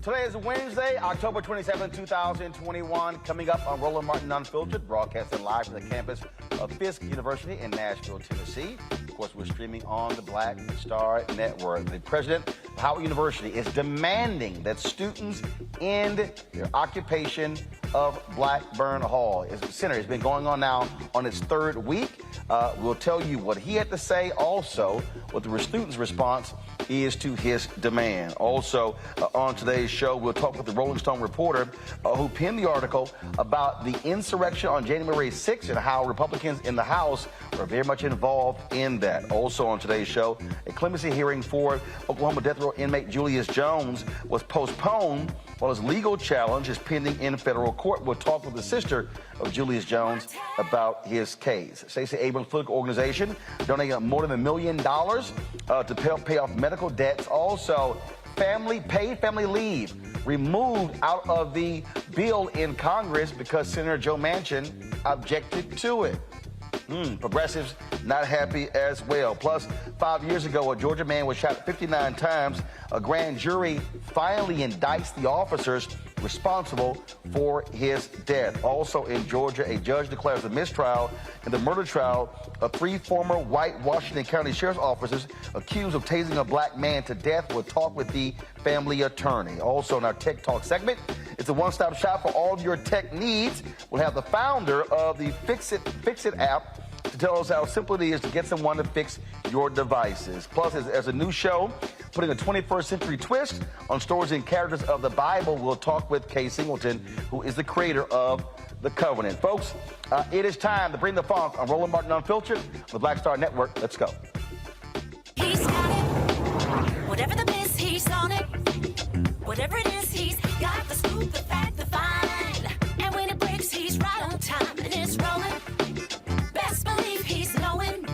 Today is Wednesday, October 27, 2021. Coming up on Roland Martin Unfiltered, broadcasting live from the campus of Fisk University in Nashville, Tennessee. Of course, we're streaming on the Black Star Network. The president of Howard University is demanding that students end their occupation of Blackburn Hall. His center has been going on now on its third week. We'll tell you what he had to say, also what the students' response is to his demand. Also, on today's show, we'll talk with the Rolling Stone reporter who penned the article about the insurrection on January 6th and how Republicans in the House were very much involved in that. Also on today's show, a clemency hearing for Oklahoma death row inmate Julius Jones was postponed while his legal challenge is pending in federal court. We'll talk with the sister of Julius Jones about his case. Stacey Abrams' political organization donating more than $1 million to pay off medical debts. Also, paid family leave removed out of the bill in Congress because Senator Joe Manchin objected to it. Progressives not happy as well. Plus, 5 years ago, a Georgia man was shot 59 times. A grand jury finally indicts the officers responsible for his death. Also in Georgia, a judge declares a mistrial in the murder trial of 3 former white Washington County Sheriff's officers accused of tasing a black man to death. We'll talk with the family attorney. Also in our Tech Talk segment, it's a one-stop shop for all of your tech needs. We'll have the founder of the Fix It app to tell us how simple it is to get someone to fix your devices. Plus, as a new show, putting a 21st century twist on stories and characters of the Bible, we'll talk with Kay Singleton, who is the creator of The Covenant. Folks, it is time to bring the funk on Roland Martin Unfiltered on the Black Star Network. Let's go. He's got it. Whatever the miss, he's on it. Whatever it is, he's got the scoop, the fact, the find. And when it breaks, he's right on time and it's rolling. Best believe he's knowing.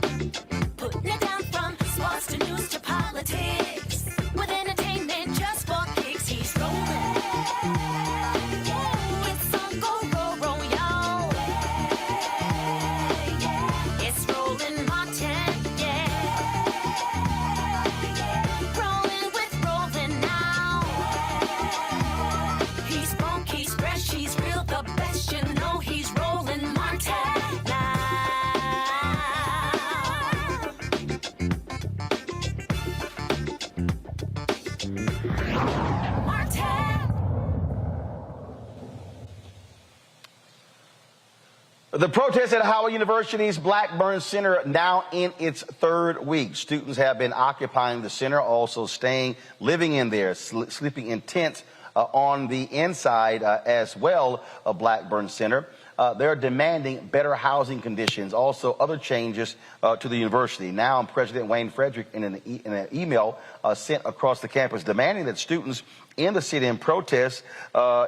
Putting it down from sports to news to politics. With entertainment just for kicks, he's rolling. It's on go, y'all. It's Roland Martin, Rolling with Roland now. He's funk, he's fresh, he's real, the best, you know he's Roland Martin now. The protest at Howard University's Blackburn Center now in its 3rd week. Students have been occupying the center, also living in there, sleeping in tents on the inside as well of Blackburn Center. They're demanding better housing conditions, also other changes to the university. Now, President Wayne Frederick, in an email sent across the campus demanding that students in the sit-in protest,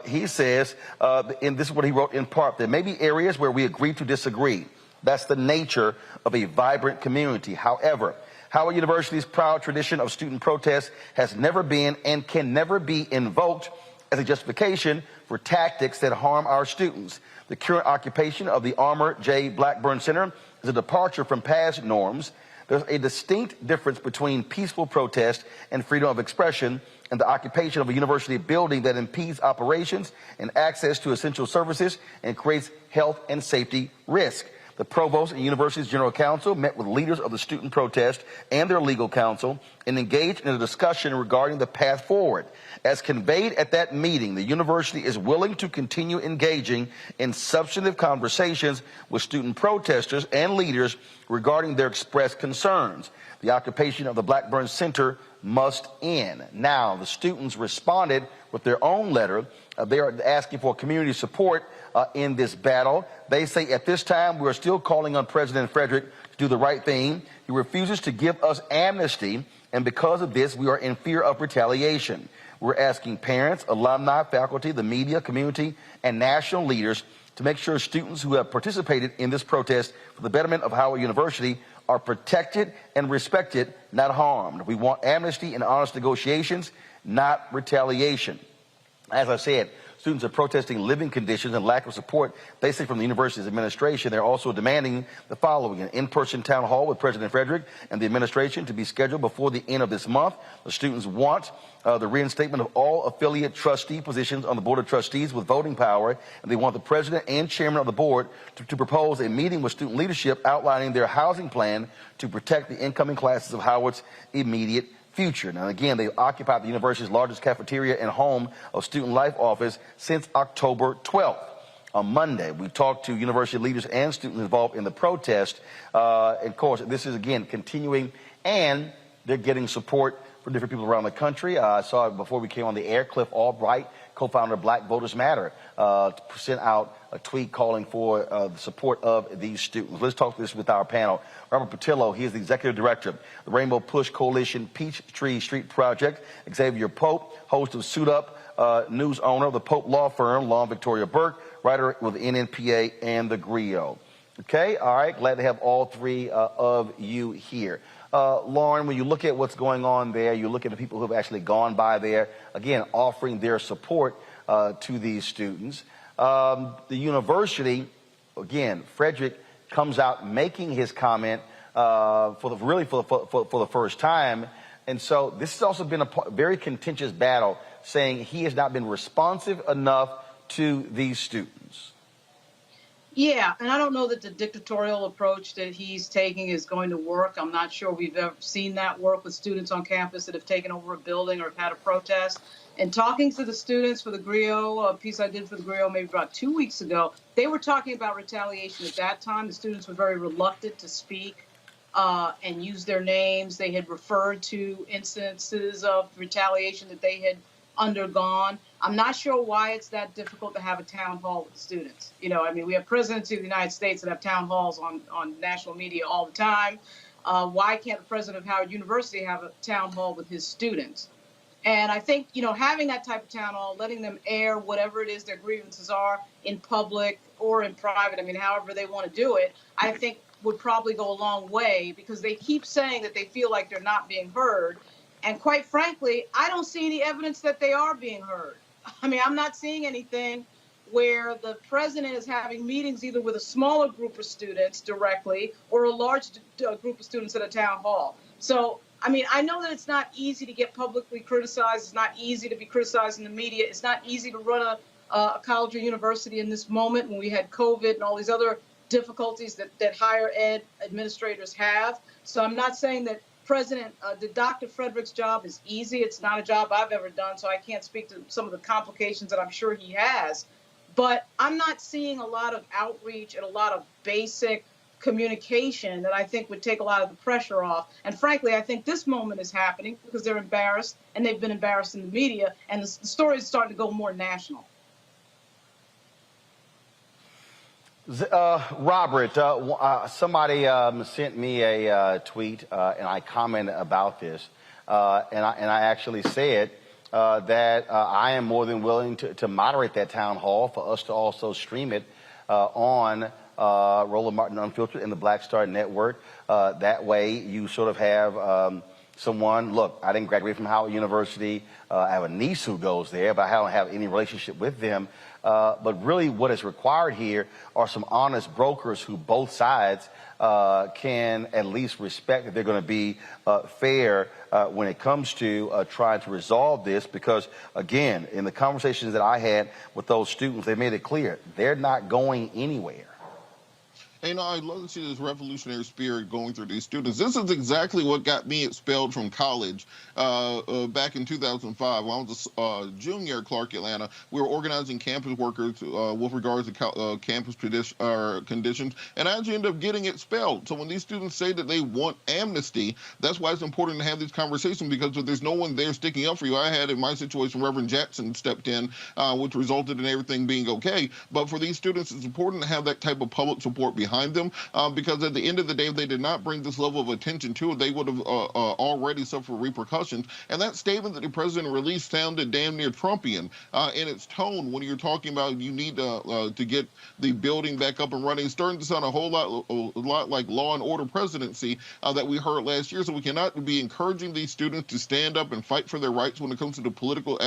he says, and this is what he wrote in part, there may be areas where we agree to disagree. That's the nature of a vibrant community. However, Howard University's proud tradition of student protest has never been and can never be invoked as a justification for tactics that harm our students. The current occupation of the Armour J. Blackburn Center is a departure from past norms. There's a distinct difference between peaceful protest and freedom of expression and the occupation of a university building that impedes operations and access to essential services and creates health and safety risk. The provost and university's general counsel met with leaders of the student protest and their legal counsel and engaged in a discussion regarding the path forward. As conveyed at that meeting, the university is willing to continue engaging in substantive conversations with student protesters and leaders regarding their expressed concerns. The occupation of the Blackburn Center must end. Now, the students responded with their own letter. They are asking for community support in this battle. They say, at this time, we are still calling on President Frederick to do the right thing. He refuses to give us amnesty, and because of this, we are in fear of retaliation. We're asking parents, alumni, faculty, the media, community, and national leaders to make sure students who have participated in this protest for the betterment of Howard University are protected and respected, not harmed. We want amnesty and honest negotiations, not retaliation. As I said, students are protesting living conditions and lack of support, basically from the university's administration. They're also demanding the following: an in-person town hall with President Frederick and the administration to be scheduled before the end of this month. The students want the reinstatement of all affiliate trustee positions on the Board of Trustees with voting power, and they want the president and chairman of the board to propose a meeting with student leadership outlining their housing plan to protect the incoming classes of Howard's immediate future. Now, again, they occupied the university's largest cafeteria and home of Student Life office since October 12th. On Monday, we talked to university leaders and students involved in the protest. Of course, this is, again, continuing, and they're getting support from different people around the country. I saw it before we came on the air. Cliff Albright, co-founder of Black Voters Matter, sent out a tweet calling for the support of these students. Let's talk this with our panel. Robert Patillo, he is the executive director of the Rainbow Push Coalition Peachtree Street Project. Xavier Pope, host of Suit Up, news owner of the Pope Law Firm, Law and Victoria Burke, writer with NNPA and the Griot. Okay, all right, glad to have all three of you here. Lauren, when you look at what's going on there, you look at the people who have actually gone by there, again, offering their support to these students. The university, again, Frederick comes out making his comment for the first time. And so this has also been a very contentious battle, saying he has not been responsive enough to these students. Yeah, and I don't know that the dictatorial approach that he's taking is going to work. I'm not sure we've ever seen that work with students on campus that have taken over a building or have had a protest. And talking to the students for the Griot, a piece I did for the Griot maybe about 2 weeks ago, they were talking about retaliation at that time. The students were very reluctant to speak and use their names. They had referred to instances of retaliation that they had undergone. I'm not sure why it's that difficult to have a town hall with students. You know, I mean, we have presidents of the United States that have town halls on national media all the time. Why can't the president of Howard University have a town hall with his students? And I think, you know, having that type of town hall, letting them air whatever it is their grievances are in public or in private, I mean, however they want to do it, I think would probably go a long way, because they keep saying that they feel like they're not being heard. And quite frankly, I don't see any evidence that they are being heard. I mean, I'm not seeing anything where the president is having meetings either with a smaller group of students directly or a large group of students at a town hall. So, I mean, I know that it's not easy to get publicly criticized. It's not easy to be criticized in the media. It's not easy to run a college or university in this moment when we had COVID and all these other difficulties that higher ed administrators have. So I'm not saying that Dr. Frederick's job is easy. It's not a job I've ever done, so I can't speak to some of the complications that I'm sure he has. But I'm not seeing a lot of outreach and a lot of basic communication that I think would take a lot of the pressure off. And frankly, I think this moment is happening because they're embarrassed, and they've been embarrassed in the media, and the story is starting to go more national. Robert, somebody sent me a tweet, and I commented about this, and I actually said that I am more than willing to moderate that town hall for us to also stream it on Roland Martin Unfiltered and the Black Star Network. That way you sort of have someone, look, I didn't graduate from Howard University. I have a niece who goes there, but I don't have any relationship with them. But really what is required here are some honest brokers who both sides can at least respect that they're going to be fair when it comes to trying to resolve this. Because, again, in the conversations that I had with those students, they made it clear they're not going anywhere. And I love to see this revolutionary spirit going through these students. This is exactly what got me expelled from college back in 2005. When I was a junior at Clark Atlanta, we were organizing campus workers with regards to campus conditions, and I actually ended up getting expelled. So when these students say that they want amnesty, that's why it's important to have these conversations, because if there's no one there sticking up for you, I had in my situation, Reverend Jackson stepped in, which resulted in everything being okay. But for these students, it's important to have that type of public support behind them, because at the end of the day, if they did not bring this level of attention to it, they would have already suffered repercussions. And that statement that the president released sounded damn near Trumpian in its tone when you're talking about you need to get the building back up and running. It's starting to sound a whole lot like Law and Order presidency that we heard last year. So we cannot be encouraging these students to stand up and fight for their rights when it comes to the political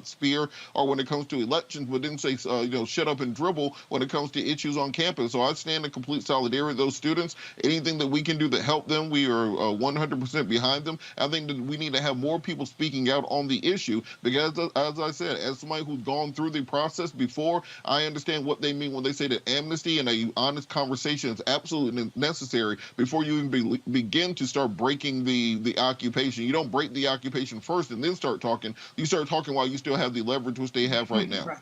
sphere or when it comes to elections, but then say, shut up and dribble when it comes to issues on campus. So I stand in complete solidarity with those students. Anything that we can do to help them, we are 100% behind them. I think that we need to have more people speaking out on the issue, because as I said, as somebody who's gone through the process before, I understand what they mean when they say that amnesty and a honest conversation is absolutely necessary before you even begin to start breaking the occupation. You don't break the occupation first and then start talking. You start talking while you still have the leverage which they have right now. Right.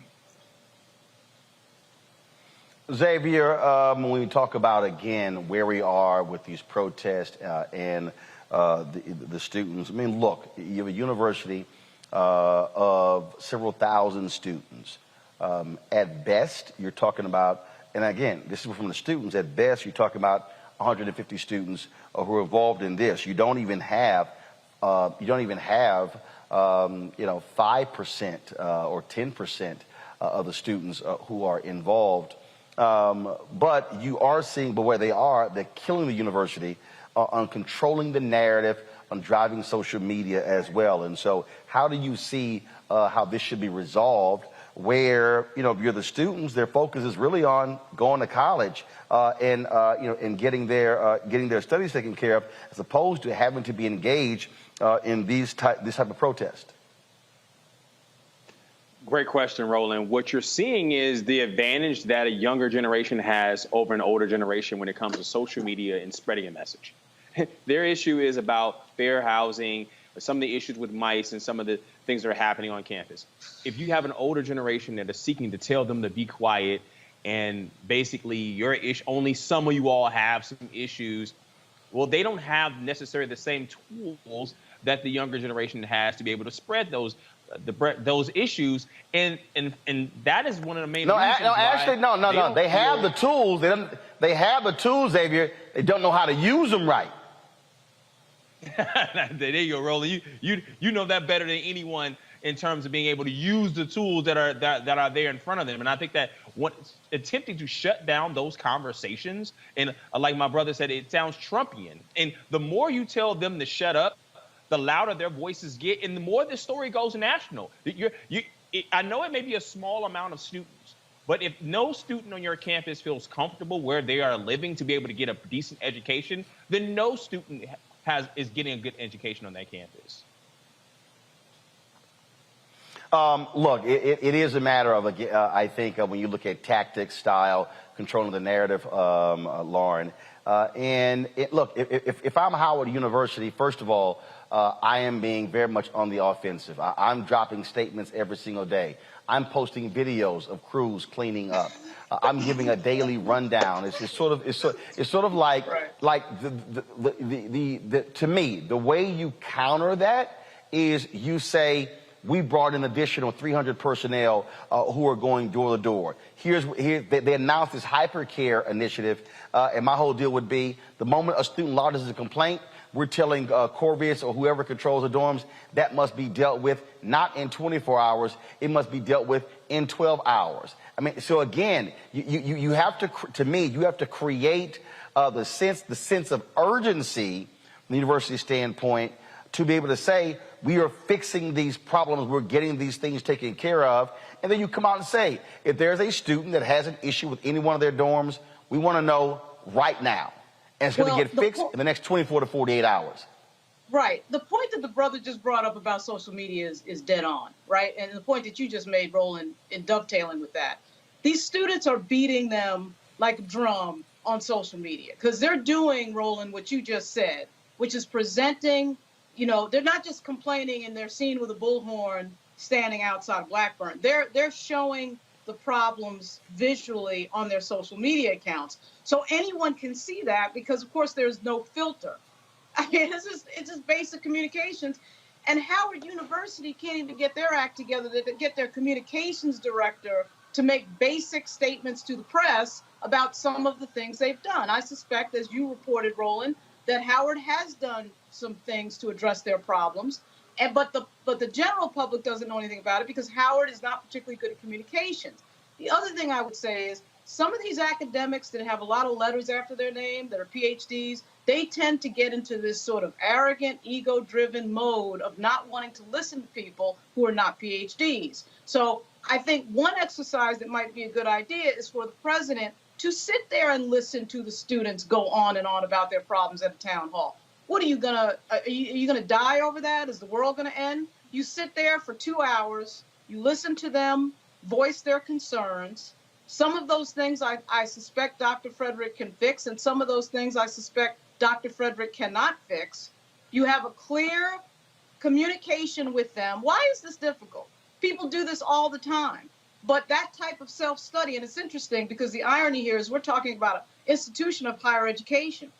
Xavier, when we talk about, again, where we are with these protests and the students, I mean, look, you have a university of several thousand students. At best, you're talking about, and again, this is from the students, at best, you're talking about 150 students who are involved in this. You don't even have 5% or 10% of the students who are involved. But you are seeing, but where they are, they're killing the university on controlling the narrative, on driving social media as well. And so how do you see how this should be resolved where, you know, if you're the students, their focus is really on going to college and getting their studies taken care of, as opposed to having to be engaged in this type of protest? Great question, Roland. What you're seeing is the advantage that a younger generation has over an older generation when it comes to social media and spreading a message. Their issue is about fair housing, some of the issues with mice and some of the things that are happening on campus. If you have an older generation that is seeking to tell them to be quiet, and basically only some of you all have some issues, well, they don't have necessarily the same tools that the younger generation has to be able to spread those issues, and that is one of the main reasons why they have the tools. They have the tools, Xavier. They don't know how to use them right. There you go, Roland. You know that better than anyone in terms of being able to use the tools that are there in front of them. And I think that attempting to shut down those conversations, and like my brother said, it sounds Trumpian. And the more you tell them to shut up, the louder their voices get, and the more this story goes national. I know it may be a small amount of students, but if no student on your campus feels comfortable where they are living to be able to get a decent education, then no student is getting a good education on that campus. Look, it is a matter of, I think, when you look at tactics, style, controlling the narrative, Lauren. Look, if I'm Howard University, first of all, I am being very much on the offensive. I'm dropping statements every single day. I'm posting videos of crews cleaning up. I'm giving a daily rundown. It's sort of like to me, the way you counter that is you say, we brought in additional 300 personnel who are going door to door. They announced this hypercare initiative, and my whole deal would be, the moment a student lodges a complaint, we're telling Corvius or whoever controls the dorms that must be dealt with not in 24 hours. It must be dealt with in 12 hours. I mean, so again, you have to me, you have to create the sense of urgency from the university standpoint to be able to say, we are fixing these problems, we're getting these things taken care of. And then you come out and say, if there's a student that has an issue with any one of their dorms, we want to know right now. And it's going to get fixed in the next 24 to 48 hours. Right. The point that the brother just brought up about social media is dead on, right? And the point that you just made, Roland, in dovetailing with that. These students are beating them like a drum on social media because they're doing, Roland, what you just said, which is presenting, they're not just complaining and they're seen with a bullhorn standing outside of Blackburn. They're showing the problems visually on their social media accounts. So anyone can see that because, of course, there's no filter. I mean, it's just basic communications. And Howard University can't even get their act together to get their communications director to make basic statements to the press about some of the things they've done. I suspect, as you reported, Roland, that Howard has done some things to address their problems. But the general public doesn't know anything about it because Howard is not particularly good at communications. The other thing I would say is some of these academics that have a lot of letters after their name, that are PhDs, they tend to get into this sort of arrogant, ego-driven mode of not wanting to listen to people who are not PhDs. So I think one exercise that might be a good idea is for the president to sit there and listen to the students go on and on about their problems at a town hall. What are you gonna die over that? Is the world gonna end? You sit there for 2 hours, you listen to them, voice their concerns. Some of those things I suspect Dr. Frederick can fix, and some of those things I suspect Dr. Frederick cannot fix. You have a clear communication with them. Why is this difficult? People do this all the time. But that type of self-study, and it's interesting because the irony here is we're talking about an institution of higher education.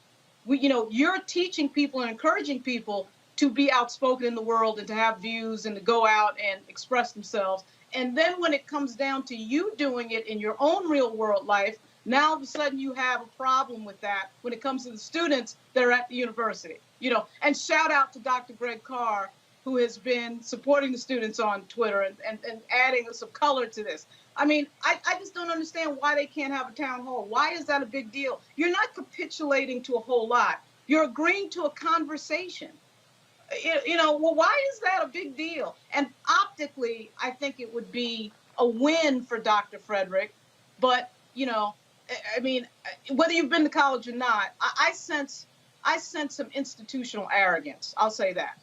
You're teaching people and encouraging people to be outspoken in the world and to have views and to go out and express themselves. And then when it comes down to you doing it in your own real world life, now all of a sudden you have a problem with that when it comes to the students that are at the university. And shout out to Dr. Greg Carr, who has been supporting the students on Twitter and adding some color to this. I mean, I just don't understand why they can't have a town hall. Why is that a big deal? You're not capitulating to a whole lot. You're agreeing to a conversation. Well, why is that a big deal? And optically, I think it would be a win for Dr. Frederick. But, you know, I mean, whether you've been to college or not, I sense some institutional arrogance. I'll say that.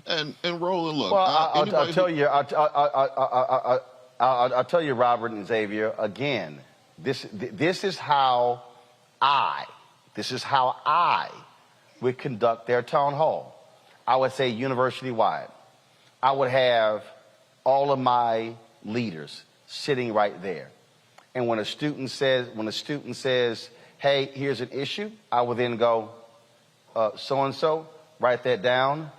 And Roland, look. Well, I'll tell you, Robert and Xavier. Again, this is how I would conduct their town hall. I would say university-wide. I would have all of my leaders sitting right there. And when a student says, hey, here's an issue, I would then go, so-and-so, write that down.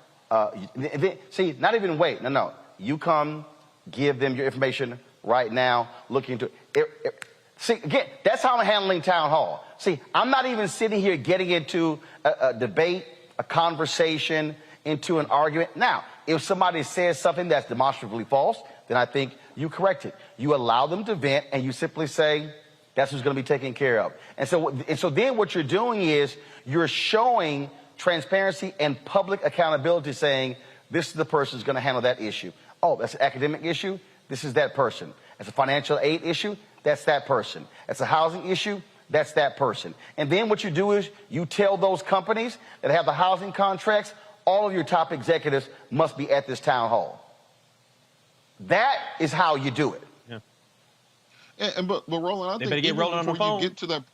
See, not even wait. No. You come, give them your information right now, look into it. See, again, that's how I'm handling town hall. See, I'm not even sitting here getting into a debate, a conversation, into an argument. Now, if somebody says something that's demonstrably false, then I think you correct it. You allow them to vent, and you simply say, that's who's going to be taken care of. And so then what you're doing is you're showing transparency and public accountability, saying, this is the person who's going to handle that issue. Oh, that's an academic issue? This is that person. It's a financial aid issue? That's that person. It's a housing issue? That's that person. And then what you do is you tell those companies that have the housing contracts, all of your top executives must be at this town hall. That is how you do it. Yeah. But Roland, I think better get Roland on the phone. You get to that.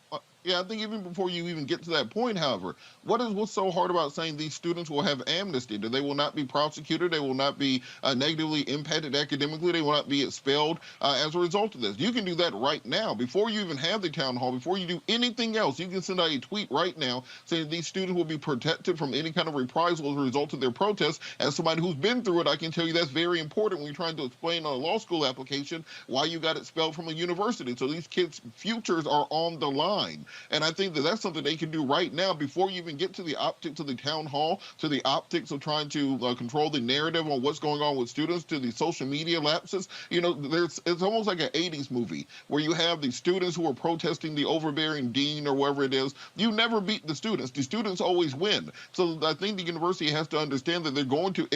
Yeah, I think even before you even get to that point, however, what's so hard about saying these students will have amnesty? That they will not be prosecuted, they will not be negatively impacted academically, they will not be expelled as a result of this. You can do that right now. Before you even have the town hall, before you do anything else, you can send out a tweet right now saying these students will be protected from any kind of reprisal as a result of their protests. As somebody who's been through it, I can tell you that's very important when you're trying to explain on a law school application why you got expelled from a university. So these kids' futures are on the line. And I think that that's something they can do right now before you even get to the optics of the town hall, to the optics of trying to control the narrative on what's going on with students, to the social media lapses. You know, it's almost like an 80s movie where you have the students who are protesting the overbearing dean or whatever it is. You never beat the students. The students always win. So I think the university has to understand that they're going to,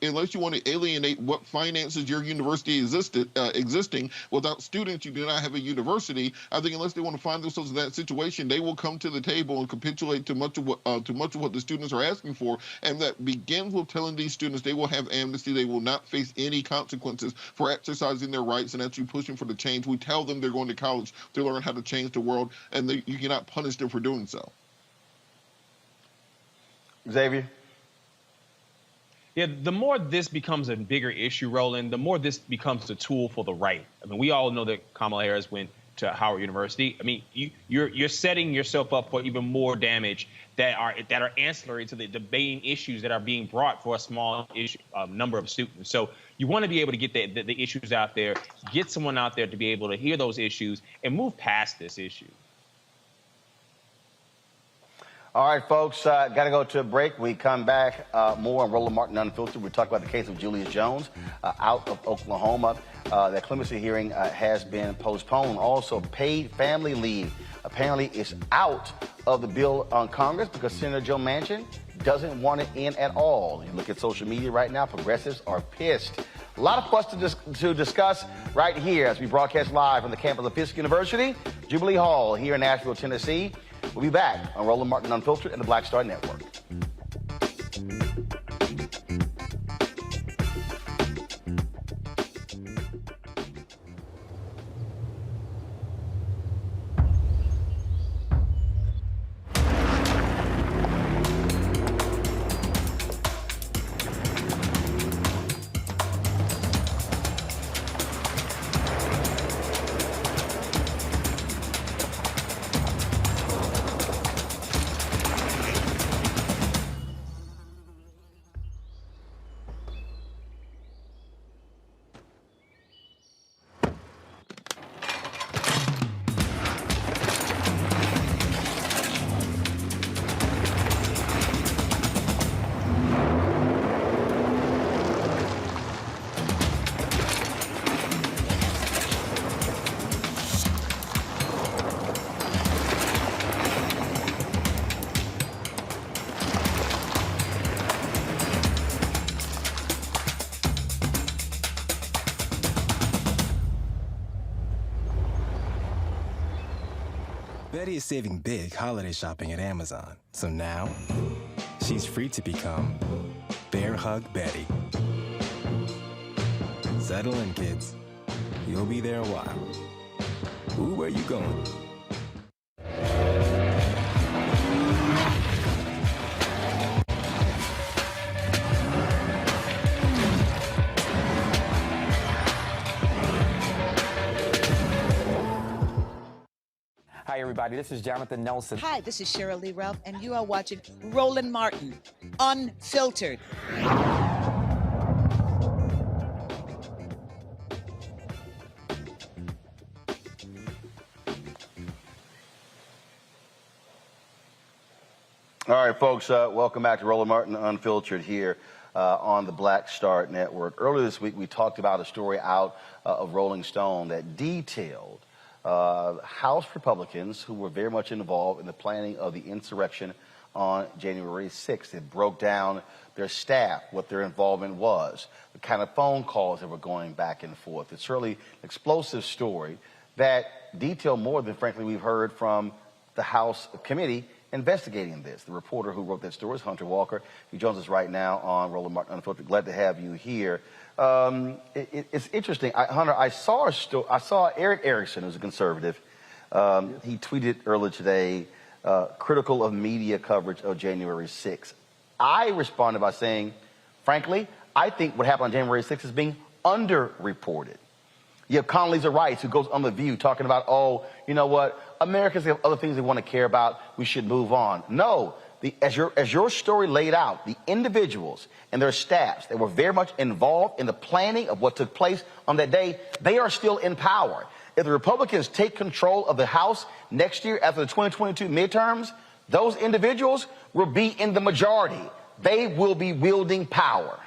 unless you want to alienate what finances your university existing, without students, you do not have a university. I think unless they want to find themselves in that situation, they will come to the table and capitulate to much of what the students are asking for, and that begins with telling these students they will have amnesty, they will not face any consequences for exercising their rights and actually pushing for the change. We tell them they're going to college to learn how to change the world, and you cannot punish them for doing so. Xavier? Yeah, the more this becomes a bigger issue, Roland, the more this becomes a tool for the right. I mean, we all know that Kamala Harris went to Howard University. I mean, you're setting yourself up for even more damage that are ancillary to the debating issues that are being brought for a small number of students. So you want to be able to get the issues out there, get someone out there to be able to hear those issues and move past this issue. All right, folks, got to go to a break. We come back, more on Roland Martin Unfiltered. We talk about the case of Julius Jones out of Oklahoma. That clemency hearing has been postponed. Also, paid family leave apparently is out of the bill on Congress because Senator Joe Manchin doesn't want it in at all. You look at social media right now, progressives are pissed. A lot of us to discuss right here as we broadcast live from the campus of Fisk University, Jubilee Hall here in Nashville, Tennessee. We'll be back on Roland Martin Unfiltered and the Black Star Network. Betty is saving big holiday shopping at Amazon. So now, she's free to become Bear Hug Betty. Settle in, kids. You'll be there a while. Ooh, where you going? Hi, everybody. This is Jonathan Nelson. Hi, this is Cheryl Lee Ralph, and you are watching Roland Martin, Unfiltered. All right, folks, welcome back to Roland Martin Unfiltered here on the Black Star Network. Earlier this week, we talked about a story out of Rolling Stone that detailed House Republicans who were very much involved in the planning of the insurrection on January 6th. It broke down their staff, what their involvement was, the kind of phone calls that were going back and forth. It's certainly an explosive story that detailed more than, frankly, we've heard from the House committee investigating this. The reporter who wrote that story is Hunter Walker. He joins us right now on Roland Martin Unfiltered. Glad to have you here. It's interesting, Hunter. I saw Eric Erickson, who's a conservative. He tweeted earlier today, critical of media coverage of January 6th. I responded by saying, frankly, I think what happened on January 6th is being underreported. You have Condoleezza Rice, who goes on The View talking about, oh, you know what, Americans have other things they want to care about. We should move on. No, as your story laid out, the individuals and their staffs that were very much involved in the planning of what took place on that day, they are still in power. If the Republicans take control of the House next year after the 2022 midterms, those individuals will be in the majority. They will be wielding power.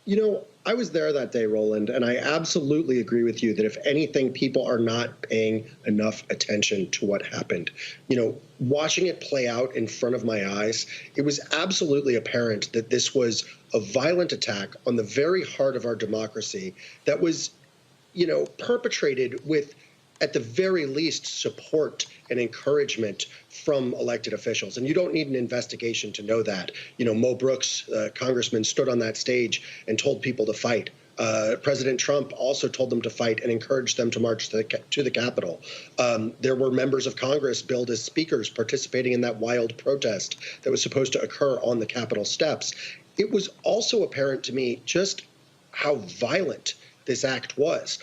You know, I was there that day, Roland, and I absolutely agree with you that if anything, people are not paying enough attention to what happened. You know, watching it play out in front of my eyes, it was absolutely apparent that this was a violent attack on the very heart of our democracy that was, you know, perpetrated with, at the very least, support and encouragement from elected officials. And you don't need an investigation to know that. You know, Mo Brooks, congressman, stood on that stage and told people to fight. President Trump also told them to fight and encouraged them to march to the Capitol. There were members of Congress billed as speakers participating in that wild protest that was supposed to occur on the Capitol steps. It was also apparent to me just how violent this act was.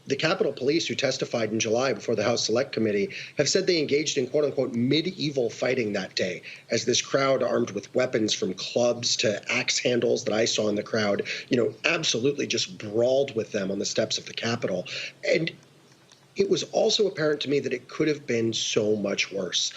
The Capitol Police, who testified in July before the House Select Committee, have said they engaged in quote-unquote medieval fighting that day, as this crowd armed with weapons from clubs to axe handles that I saw in the crowd, you know, absolutely just brawled with them on the steps of the Capitol. And it was also apparent to me that it could have been so much worse.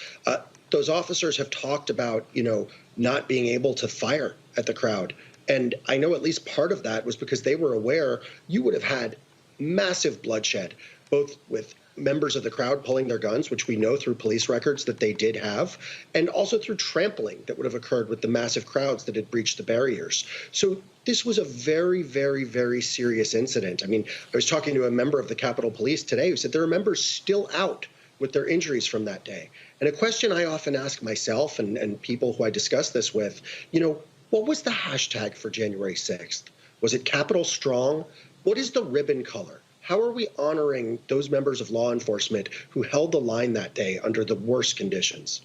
Those officers have talked about, you know, not being able to fire at the crowd. And I know at least part of that was because they were aware you would have had massive bloodshed, both with members of the crowd pulling their guns, which we know through police records that they did have, and also through trampling that would have occurred with the massive crowds that had breached the barriers. So this was a very, very, very serious incident. I mean, I was talking to a member of the Capitol Police today who said there are members still out with their injuries from that day. And a question I often ask myself and people who I discuss this with, you know, what was the hashtag for January 6th? Was it Capitol Strong? What is the ribbon color? How are we honoring those members of law enforcement who held the line that day under the worst conditions?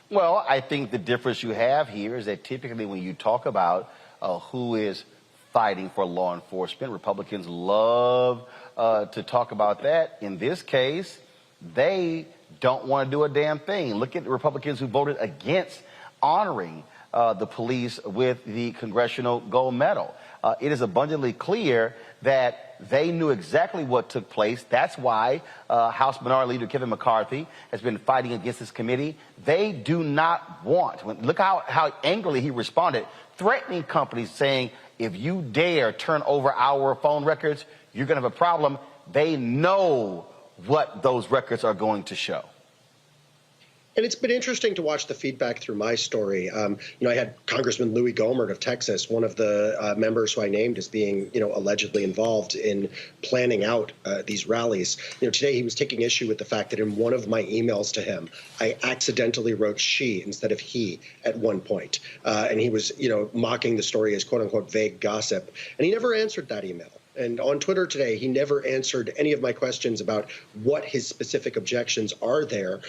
Well, I think the difference you have here is that typically when you talk about who is fighting for law enforcement, Republicans love to talk about that. In this case, they don't want to do a damn thing. Look at the Republicans who voted against honoring the police with the Congressional Gold Medal. It is abundantly clear that they knew exactly what took place. That's why House Minority Leader Kevin McCarthy has been fighting against this committee. They do not want, look how angrily he responded, threatening companies saying, if you dare turn over our phone records, you're going to have a problem. They know what those records are going to show. And it's been interesting to watch the feedback through my story. I had Congressman Louis Gohmert of Texas, one of the members who I named as being, allegedly involved in planning out these rallies. Today he was taking issue with the fact that in one of my emails to him, I accidentally wrote she instead of he at one point. And he was, mocking the story as quote unquote vague gossip. And he never answered that email. And on Twitter today, he never answered any of my questions about what his specific objections are there.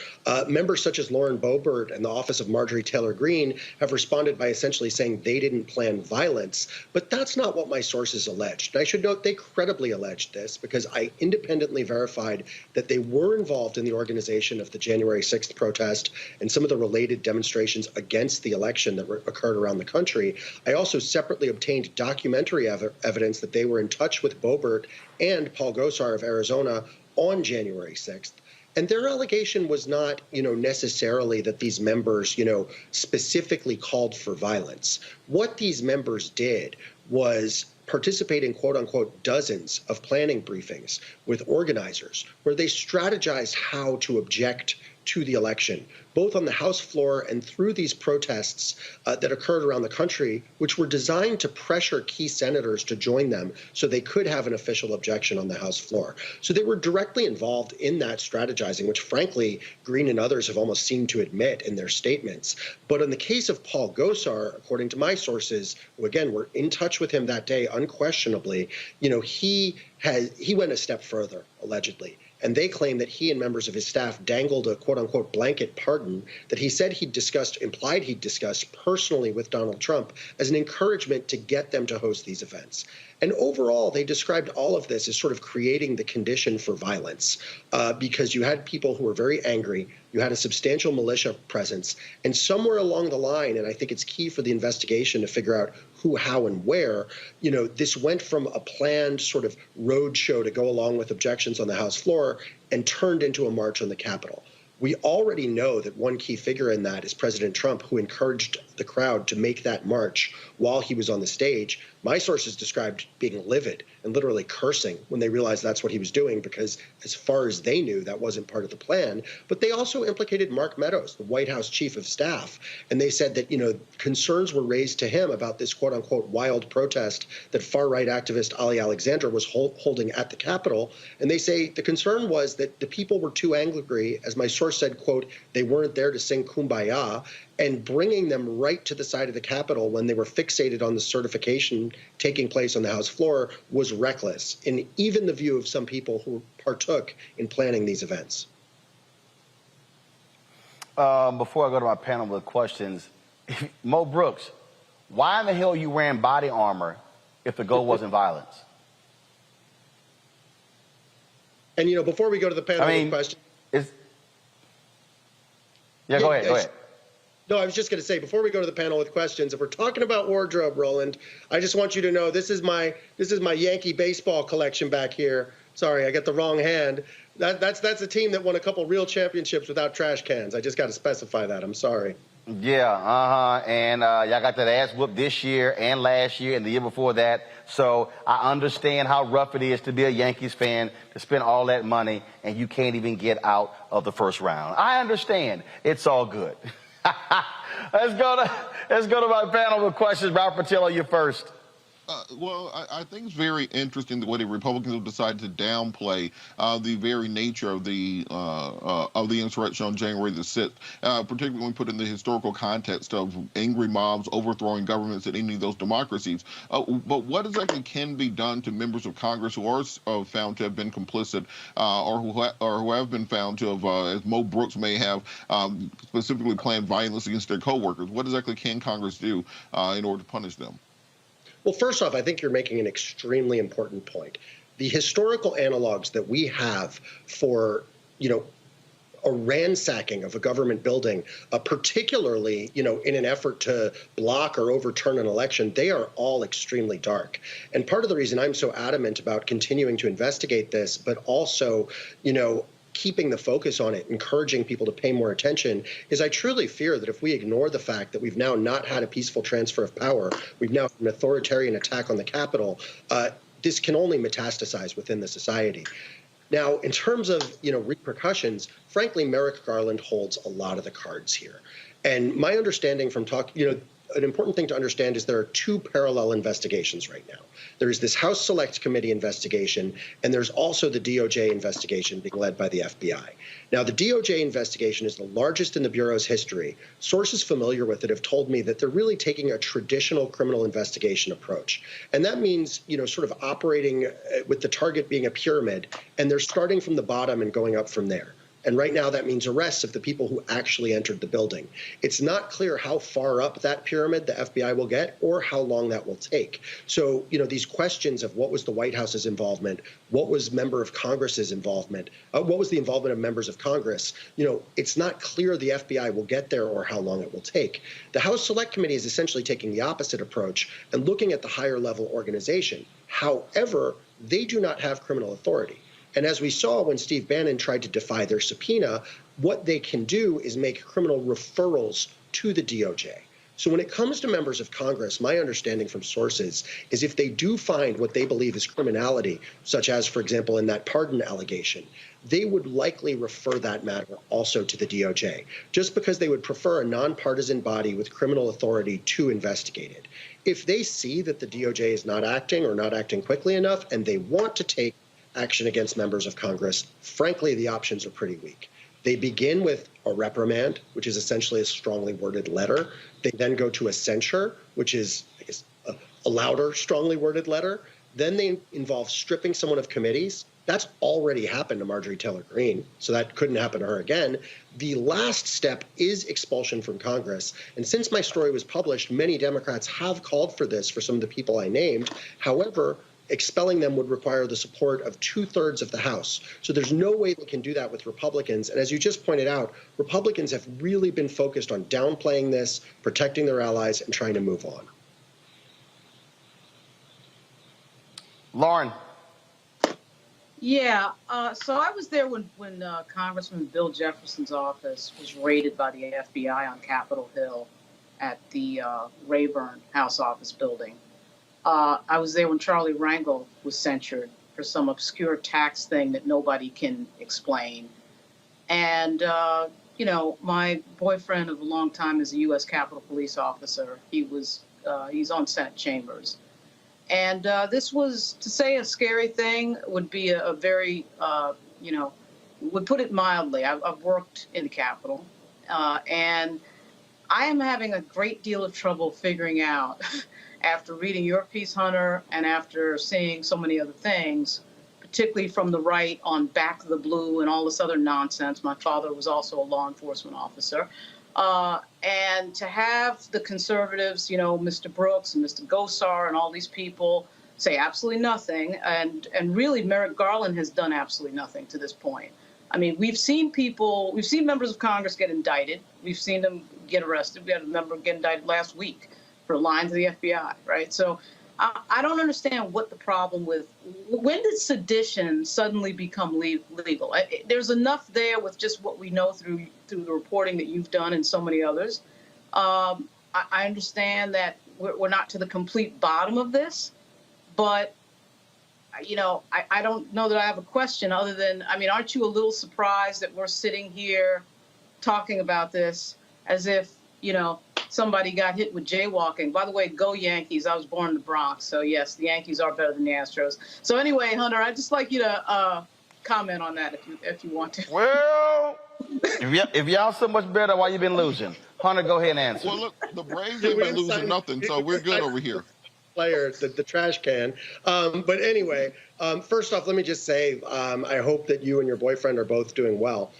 Members such as Lauren Boebert and the office of Marjorie Taylor Greene have responded by essentially saying they didn't plan violence. But that's not what my sources alleged. And I should note they credibly alleged this because I independently verified that they were involved in the organization of the January 6th protest and some of the related demonstrations against the election that occurred around the country. I also separately obtained documentary evidence that they were in touch with Boebert and Paul Gosar of Arizona on January 6th. And their allegation was not, necessarily that these members, specifically called for violence. What these members did was participate in quote unquote dozens of planning briefings with organizers where they strategized how to object to the election, both on the House floor and through these protests that occurred around the country, which were designed to pressure key senators to join them so they could have an official objection on the House floor. So they were directly involved in that strategizing, which frankly, Greene and others have almost seemed to admit in their statements. But in the case of Paul Gosar, according to my sources, who again were in touch with him that day unquestionably, he went a step further, allegedly. And they claim that he and members of his staff dangled a quote-unquote blanket pardon that he said implied he'd discussed personally with Donald Trump as an encouragement to get them to host these events. And overall, they described all of this as sort of creating the condition for violence because you had people who were very angry, you had a substantial militia presence, and somewhere along the line, and I think it's key for the investigation to figure out who, how, and where, this went from a planned sort of road show to go along with objections on the House floor and turned into a march on the Capitol. We already know that one key figure in that is President Trump, who encouraged the crowd to make that march while he was on the stage. My sources described being livid and literally cursing when they realized that's what he was doing, because as far as they knew, that wasn't part of the plan. But they also implicated Mark Meadows, the White House chief of staff. And they said that, concerns were raised to him about this quote unquote wild protest that far-right activist Ali Alexander was holding at the Capitol. And they say the concern was that the people were too angry, as my source said, quote, they weren't there to sing Kumbaya, and bringing them right to the side of the Capitol when they were fixated on the certification taking place on the House floor was reckless, in even the view of some people who partook in planning these events. Before I go to my panel with questions, Mo Brooks, why in the hell are you wearing body armor if the goal wasn't violence? And, before we go to the panel with questions. Go ahead. No, I was just going to say, before we go to the panel with questions, if we're talking about wardrobe, Roland, I just want you to know this is my Yankee baseball collection back here. Sorry, I got the wrong hand. That's a team that won a couple real championships without trash cans. I just got to specify that. I'm sorry. Yeah, and y'all got that ass whooped this year and last year and the year before that. So I understand how rough it is to be a Yankees fan, to spend all that money, and you can't even get out of the first round. I understand. It's all good. Let's go to my panel with questions. Robert Patillo, you first. I think it's very interesting the way the Republicans have decided to downplay the very nature of the insurrection on January the 6th, particularly when put in the historical context of angry mobs overthrowing governments in any of those democracies. But what exactly can be done to members of Congress who are found to have been complicit or who have been found to have, as Mo Brooks may have, specifically planned violence against their coworkers? What exactly can Congress do in order to punish them? Well, first off, I think you're making an extremely important point. The historical analogs that we have for, a ransacking of a government building, particularly, in an effort to block or overturn an election, they are all extremely dark. And part of the reason I'm so adamant about continuing to investigate this, but also, keeping the focus on it, encouraging people to pay more attention, is I truly fear that if we ignore the fact that we've now not had a peaceful transfer of power, we've now had an authoritarian attack on the Capitol, this can only metastasize within the society. Now, in terms of, repercussions, frankly, Merrick Garland holds a lot of the cards here. And my understanding from talking, an important thing to understand is there are two parallel investigations right now. There is this House Select Committee investigation, and there's also the DOJ investigation being led by the FBI. Now, the DOJ investigation is the largest in the Bureau's history. Sources familiar with it have told me that they're really taking a traditional criminal investigation approach. And that means, sort of operating with the target being a pyramid, and they're starting from the bottom and going up from there. And right now, that means arrests of the people who actually entered the building. It's not clear how far up that pyramid the FBI will get or how long that will take. So, these questions of what was the White House's involvement, what was member of Congress's involvement, what was the involvement of members of Congress, it's not clear the FBI will get there or how long it will take. The House Select Committee is essentially taking the opposite approach and looking at the higher level organization. However, they do not have criminal authority. And as we saw when Steve Bannon tried to defy their subpoena, what they can do is make criminal referrals to the DOJ. So when it comes to members of Congress, my understanding from sources is if they do find what they believe is criminality, such as, for example, in that pardon allegation, they would likely refer that matter also to the DOJ, just because they would prefer a nonpartisan body with criminal authority to investigate it. If they see that the DOJ is not acting or not acting quickly enough and they want to take action against members of Congress, frankly, the options are pretty weak. They begin with a reprimand, which is essentially a strongly worded letter. They then go to a censure, which is, I guess, a louder, strongly worded letter. Then they involve stripping someone of committees. That's already happened to Marjorie Taylor Greene, so that couldn't happen to her again. The last step is expulsion from Congress. And since my story was published, many Democrats have called for this for some of the people I named. However, expelling them would require the support of 2/3 of the House. So there's no way they can do that with Republicans. And as you just pointed out, Republicans have really been focused on downplaying this, protecting their allies, and trying to move on. Lauren. Yeah, so I was there when Congressman Bill Jefferson's office was raided by the FBI on Capitol Hill at the Rayburn House Office building. I was there when Charlie Rangel was censured for some obscure tax thing that nobody can explain. And, my boyfriend of a long time is a U.S. Capitol Police officer. He's on Senate chambers. And this was, to say a scary thing would be a very, would put it mildly. I've worked in the Capitol, and I am having a great deal of trouble figuring out after reading your piece, Hunter, and after seeing so many other things, particularly from the right on Back of the Blue and all this other nonsense. My father was also a law enforcement officer. And to have the conservatives, Mr. Brooks and Mr. Gosar and all these people say absolutely nothing. And really, Merrick Garland has done absolutely nothing to this point. I mean, we've seen members of Congress get indicted. We've seen them get arrested. We had a member get indicted last week for lying to the FBI, right? So I don't understand what the problem with, when did sedition suddenly become legal? There's enough there with just what we know through the reporting that you've done and so many others. I understand that we're not to the complete bottom of this, but I don't know that I have a question other than, aren't you a little surprised that we're sitting here talking about this as if, somebody got hit with jaywalking? By the way, go Yankees. I was born in the Bronx. So, yes, the Yankees are better than the Astros. So, anyway, Hunter, I'd just like you to comment on that if you want to. Well, if y'all so much better, why you been losing? Hunter, go ahead and answer. Well, look, the Braves ain't been losing nothing, so we're good over here. Player, the trash can. But anyway, first off, let me just say I hope that you and your boyfriend are both doing well.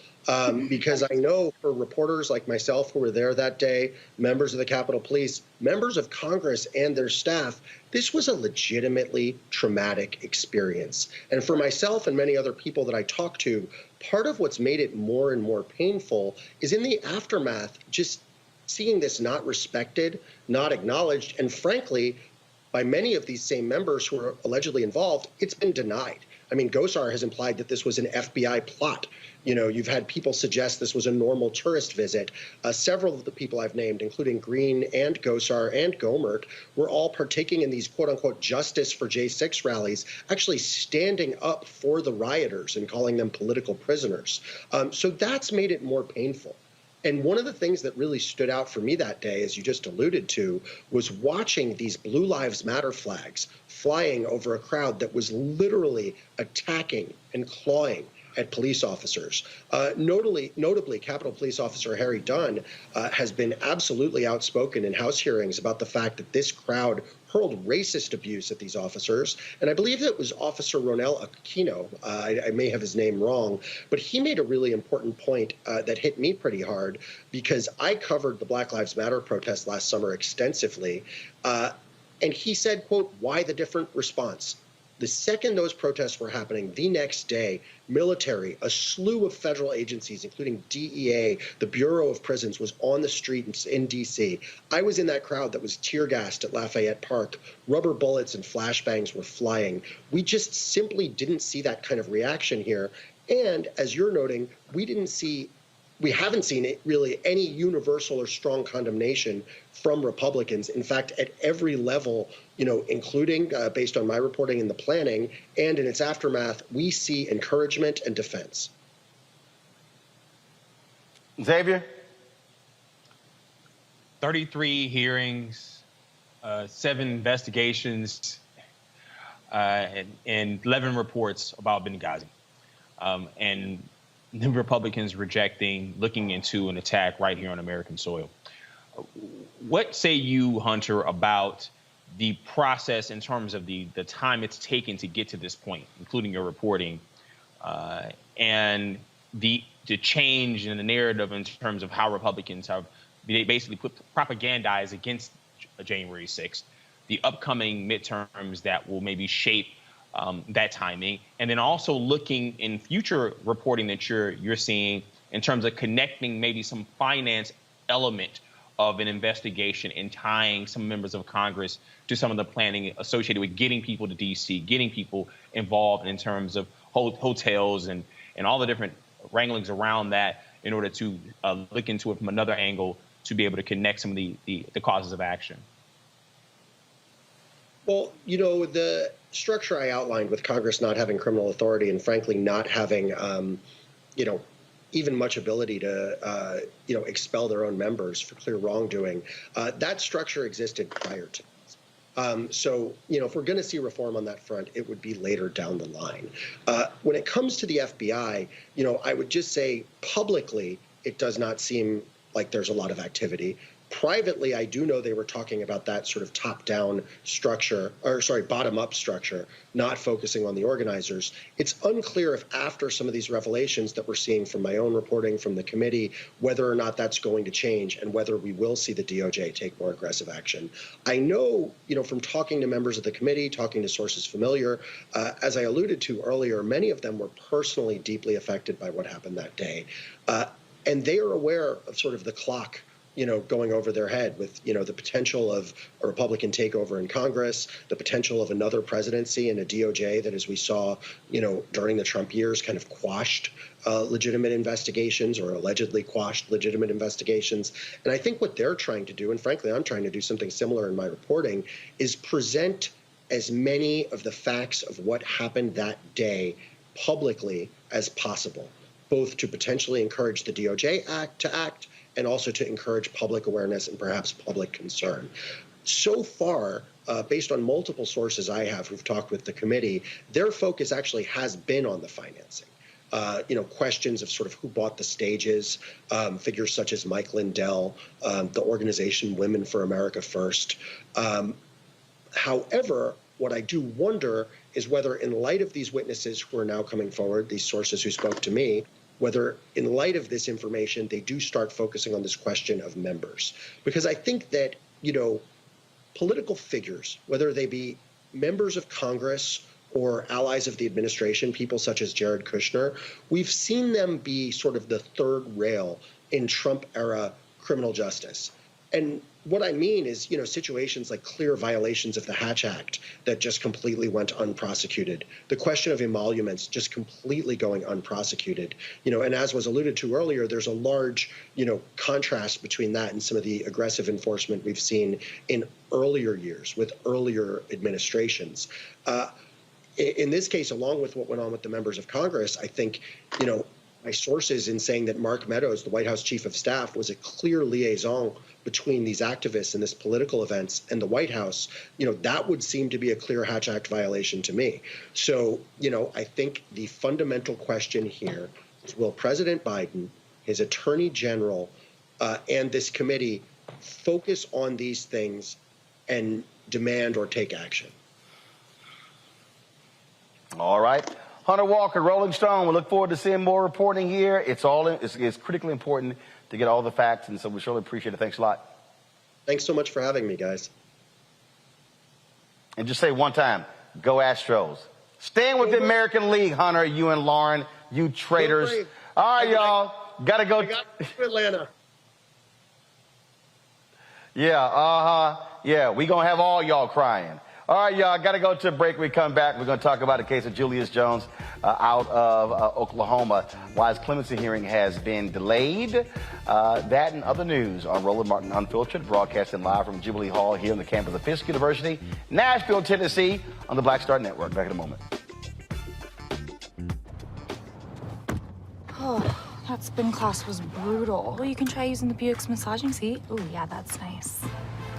Because I know for reporters like myself who were there that day, members of the Capitol Police, members of Congress and their staff, this was a legitimately traumatic experience. And for myself and many other people that I talked to, part of what's made it more and more painful is in the aftermath, just seeing this not respected, not acknowledged, and frankly, by many of these same members who are allegedly involved, it's been denied. I mean, Gosar has implied that this was an FBI plot. You know, you've had people suggest this was a normal tourist visit. Several of the people I've named, including Green and Gosar and Gomert, were all partaking in these quote-unquote justice for J6 rallies, actually standing up for the rioters and calling them political prisoners. So that's made it more painful. And one of the things that really stood out for me that day, as you just alluded to, was watching these Blue Lives Matter flags flying over a crowd that was literally attacking and clawing at police officers. Notably, Capitol Police Officer Harry Dunn has been absolutely outspoken in House hearings about the fact that this crowd hurled racist abuse at these officers. And I believe it was Officer Ronel Aquino. I may have his name wrong, but he made a really important point that hit me pretty hard, because I covered the Black Lives Matter protest last summer extensively. And he said, quote, "Why the different response?" The second those protests were happening, the next day, military, a slew of federal agencies, including DEA, the Bureau of Prisons, was on the streets in D.C. I was in that crowd that was tear gassed at Lafayette Park. Rubber bullets and flashbangs were flying. We just simply didn't see that kind of reaction here. And as you're noting, we haven't seen it really any universal or strong condemnation from Republicans. In fact, at every level, you know, including based on my reporting in the planning and in its aftermath, we see encouragement and defense. Xavier? 33 hearings, 7 investigations, and 11 reports about Benghazi. And the Republicans rejecting looking into an attack right here on American soil. What say you, Hunter, about the process in terms of the time it's taken to get to this point, including your reporting, and the change in the narrative in terms of how Republicans have basically put propagandize against January 6th, the upcoming midterms that will maybe shape that timing, and then also looking in future reporting that you're seeing in terms of connecting maybe some finance element of an investigation and tying some members of Congress to some of the planning associated with getting people to D.C., getting people involved in terms of hotels and all the different wranglings around that in order to look into it from another angle to be able to connect some of the causes of action. Well, you know, the structure I outlined with Congress not having criminal authority and frankly not having, you know, even much ability to, you know, expel their own members for clear wrongdoing, that structure existed prior to this. So, you know, if we're going to see reform on that front, it would be later down the line. When it comes to the FBI, you know, I would just say publicly, it does not seem like there's a lot of activity. Privately, I do know they were talking about that sort of top-down structure, or sorry, bottom-up structure, not focusing on the organizers. It's unclear if after some of these revelations that we're seeing from my own reporting from the committee, whether or not that's going to change and whether we will see the DOJ take more aggressive action. I know, you know, from talking to members of the committee, talking to sources familiar, as I alluded to earlier, many of them were personally deeply affected by what happened that day. And they are aware of sort of the clock, you know, going over their head with, you know, the potential of a Republican takeover in Congress, the potential of another presidency and a DOJ that, as we saw, you know, during the Trump years, kind of quashed legitimate investigations or allegedly quashed legitimate investigations. And I think what they're trying to do, and frankly, I'm trying to do something similar in my reporting, is present as many of the facts of what happened that day publicly as possible, both to potentially encourage the DOJ to act and also to encourage public awareness and perhaps public concern. So far, based on multiple sources I have who've talked with the committee, their focus actually has been on the financing. You know, questions of sort of who bought the stages, figures such as Mike Lindell, the organization Women for America First. However, what I do wonder is whether in light of these witnesses who are now coming forward, these sources who spoke to me, whether in light of this information, they do start focusing on this question of members. Because I think that, you know, political figures, whether they be members of Congress or allies of the administration, people such as Jared Kushner, we've seen them be sort of the third rail in Trump-era criminal justice. And what I mean is, situations like clear violations of the Hatch Act that just completely went unprosecuted. The question of emoluments just completely going unprosecuted. And as was alluded to earlier, there's a large, contrast between that and some of the aggressive enforcement we've seen in earlier years with earlier administrations. In this case, along with what went on with the members of Congress, I think, my sources in saying that Mark Meadows, the White House chief of staff, was a clear liaison between these activists and this political events and the White House, that would seem to be a clear Hatch Act violation to me. So, I think the fundamental question here is, will President Biden, his attorney general, and this committee focus on these things and demand or take action? All right. Hunter Walker, Rolling Stone. We look forward to seeing more reporting here. It's critically important to get all the facts, and so we surely appreciate it. Thanks a lot. Thanks so much for having me, guys. And just say one time, go Astros. Staying with the American League, Hunter, you and Lauren, you traitors. All right, y'all. Gotta go. I got to Atlanta. Yeah, we gonna have all y'all crying. All right, y'all, got to go to a break. We come back. We're going to talk about the case of Julius Jones out of Oklahoma. Why his clemency hearing has been delayed. That and other news on Roland Martin Unfiltered, broadcasting live from Jubilee Hall here on the campus of Fisk University, Nashville, Tennessee, on the Black Star Network. Back in a moment. Oh, that spin class was brutal. Well, you can try using the Buick's massaging seat. Ooh, yeah, that's nice.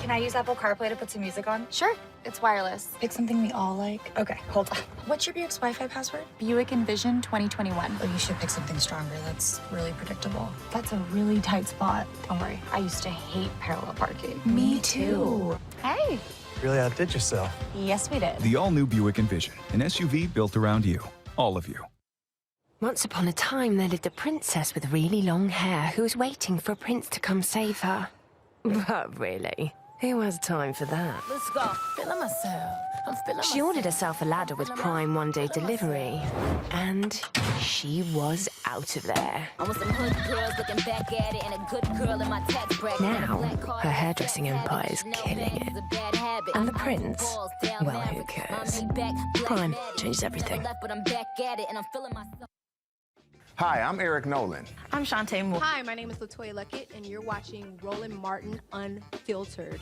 Can I use Apple CarPlay to put some music on? Sure. It's wireless. Pick something we all like. Okay, hold on. What's your Buick's Wi-Fi password? Buick Envision 2021. Oh, you should pick something stronger. That's really predictable. That's a really tight spot. Don't worry. I used to hate parallel parking. Me too. Hey. Really outdid yourself. Yes, we did. The all-new Buick Envision, an SUV built around you. All of you. Once upon a time, there lived a princess with really long hair who was waiting for a prince to come save her. But really, who has time for that? Let's go. Feeling myself. I'm feeling She ordered herself a ladder with Prime one-day delivery, and she was out of there. I want some hood girls looking back at it and a good girl in my tax bracket. Now, her hairdressing empire is killing it. And the prince, well, who cares? Prime changes everything. Hi, I'm Eric Nolan. I'm Shantae Moore. Hi, my name is LaToya Luckett, and you're watching Roland Martin Unfiltered.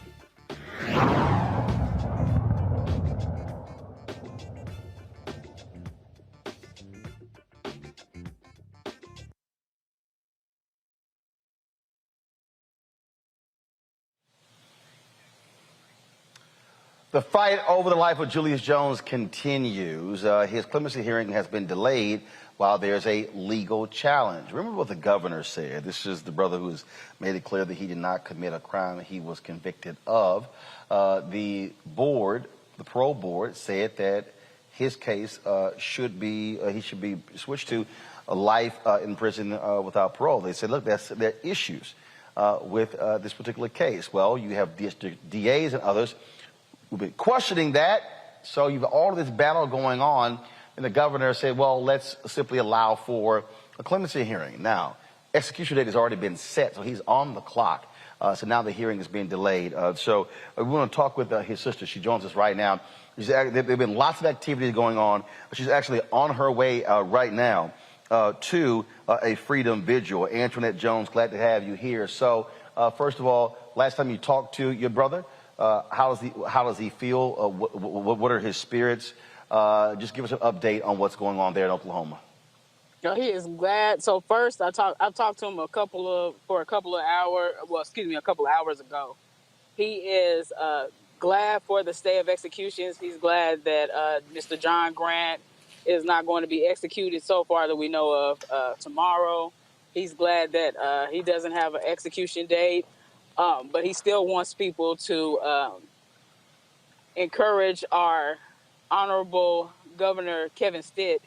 The fight over the life of Julius Jones continues. His clemency hearing has been delayed while there's a legal challenge. Remember what the governor said. This is the brother who has made it clear that he did not commit a crime he was convicted of. The board, the parole board, said that his case he should be switched to a life in prison without parole. They said, look, there are issues with this particular case. Well, you have district DAs and others who've been questioning that. So you've all of this battle going on. And the governor said, well, let's simply allow for a clemency hearing. Now, execution date has already been set, so he's on the clock. So now the hearing is being delayed. So we want to talk with his sister. She joins us right now. There have been lots of activities going on. She's actually on her way right now to a freedom vigil. Antoinette Jones, glad to have you here. So first of all, last time you talked to your brother, how does he feel? What are his spirits? Just give us an update on what's going on there in Oklahoma. He is glad. So first, I talked to him a couple of hours ago. He is glad for the stay of executions. He's glad that Mr. John Grant is not going to be executed so far that we know of tomorrow. He's glad that he doesn't have an execution date, but he still wants people to encourage our Honorable Governor Kevin Stitt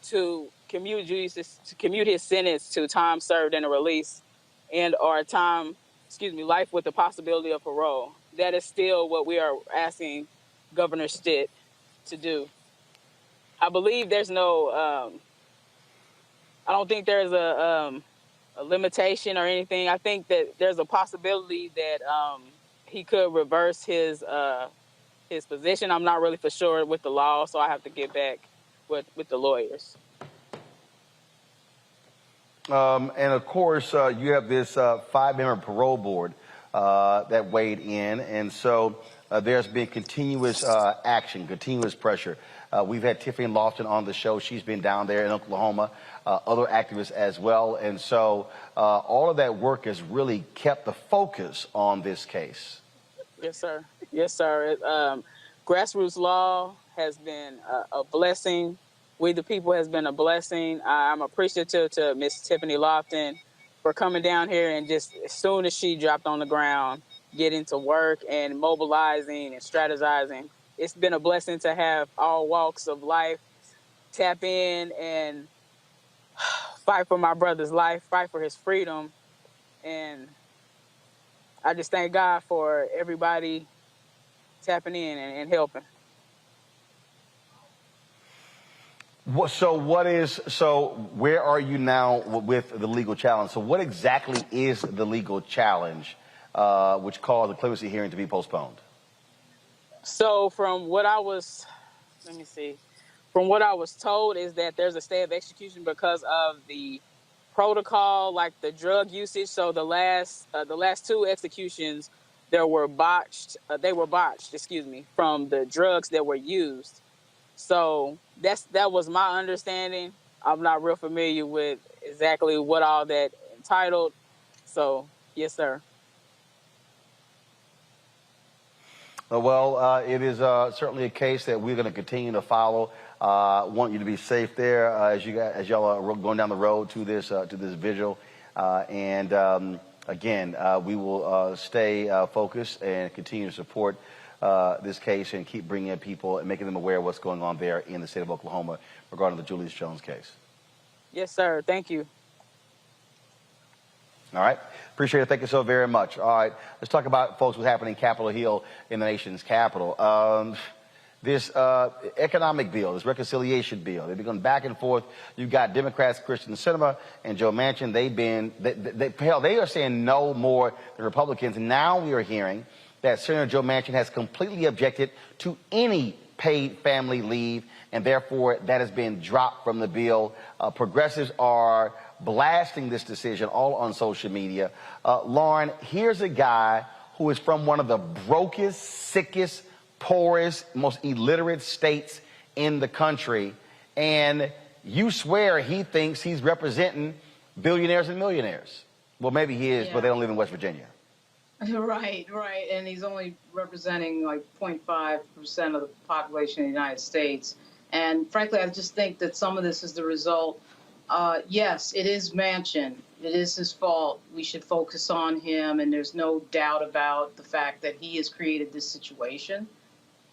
to commute his sentence to time served and a release, and or life with the possibility of parole. That is still what we are asking Governor Stitt to do. I believe there's no. I don't think there's a limitation or anything. I think that there's a possibility that he could reverse his position. I'm not really for sure with the law, so I have to get back with the lawyers. And of course, you have this 5-member parole board that weighed in, and so there's been continuous action, continuous pressure. We've had Tiffany Lofton on the show. She's been down there in Oklahoma, other activists as well. And so all of that work has really kept the focus on this case. Yes, sir. Yes, sir. Grassroots law has been a blessing. We the People has been a blessing. I'm appreciative to Miss Tiffany Lofton for coming down here and just as soon as she dropped on the ground, getting to work and mobilizing and strategizing. It's been a blessing to have all walks of life tap in and fight for my brother's life, fight for his freedom. And I just thank God for everybody tapping in and helping. So where are you now with the legal challenge? So what exactly is the legal challenge which caused the clemency hearing to be postponed? So from what I was told is that there's a stay of execution because of the protocol, like the drug usage. So the last 2 executions, they were botched, from the drugs that were used. So that was my understanding. I'm not real familiar with exactly what all that entitled. So, yes, sir. Well, it is certainly a case that we're going to continue to follow. Want you to be safe there as y'all are going down the road to this vigil. Again, we will stay focused and continue to support this case and keep bringing in people and making them aware of what's going on there in the state of Oklahoma regarding the Julius Jones case. Yes, sir. Thank you. All right. Appreciate it. Thank you so very much. All right. Let's talk about, folks, what's happening in Capitol Hill in the nation's capital. This economic bill, this reconciliation bill, they've been going back and forth. You've got Democrats, Kristen Sinema and Joe Manchin. They are saying no more than Republicans. Now we are hearing that Senator Joe Manchin has completely objected to any paid family leave, and therefore that has been dropped from the bill. Progressives are blasting this decision all on social media. Lauren, here's a guy who is from one of the brokest, sickest, poorest, most illiterate states in the country, and you swear he thinks he's representing billionaires and millionaires. Well, maybe he is, but they don't live in West Virginia. Right. And he's only representing like 0.5% of the population of the United States. And frankly, I just think that some of this is the result. Yes, it is Manchin. It is his fault. We should focus on him. And there's no doubt about the fact that he has created this situation.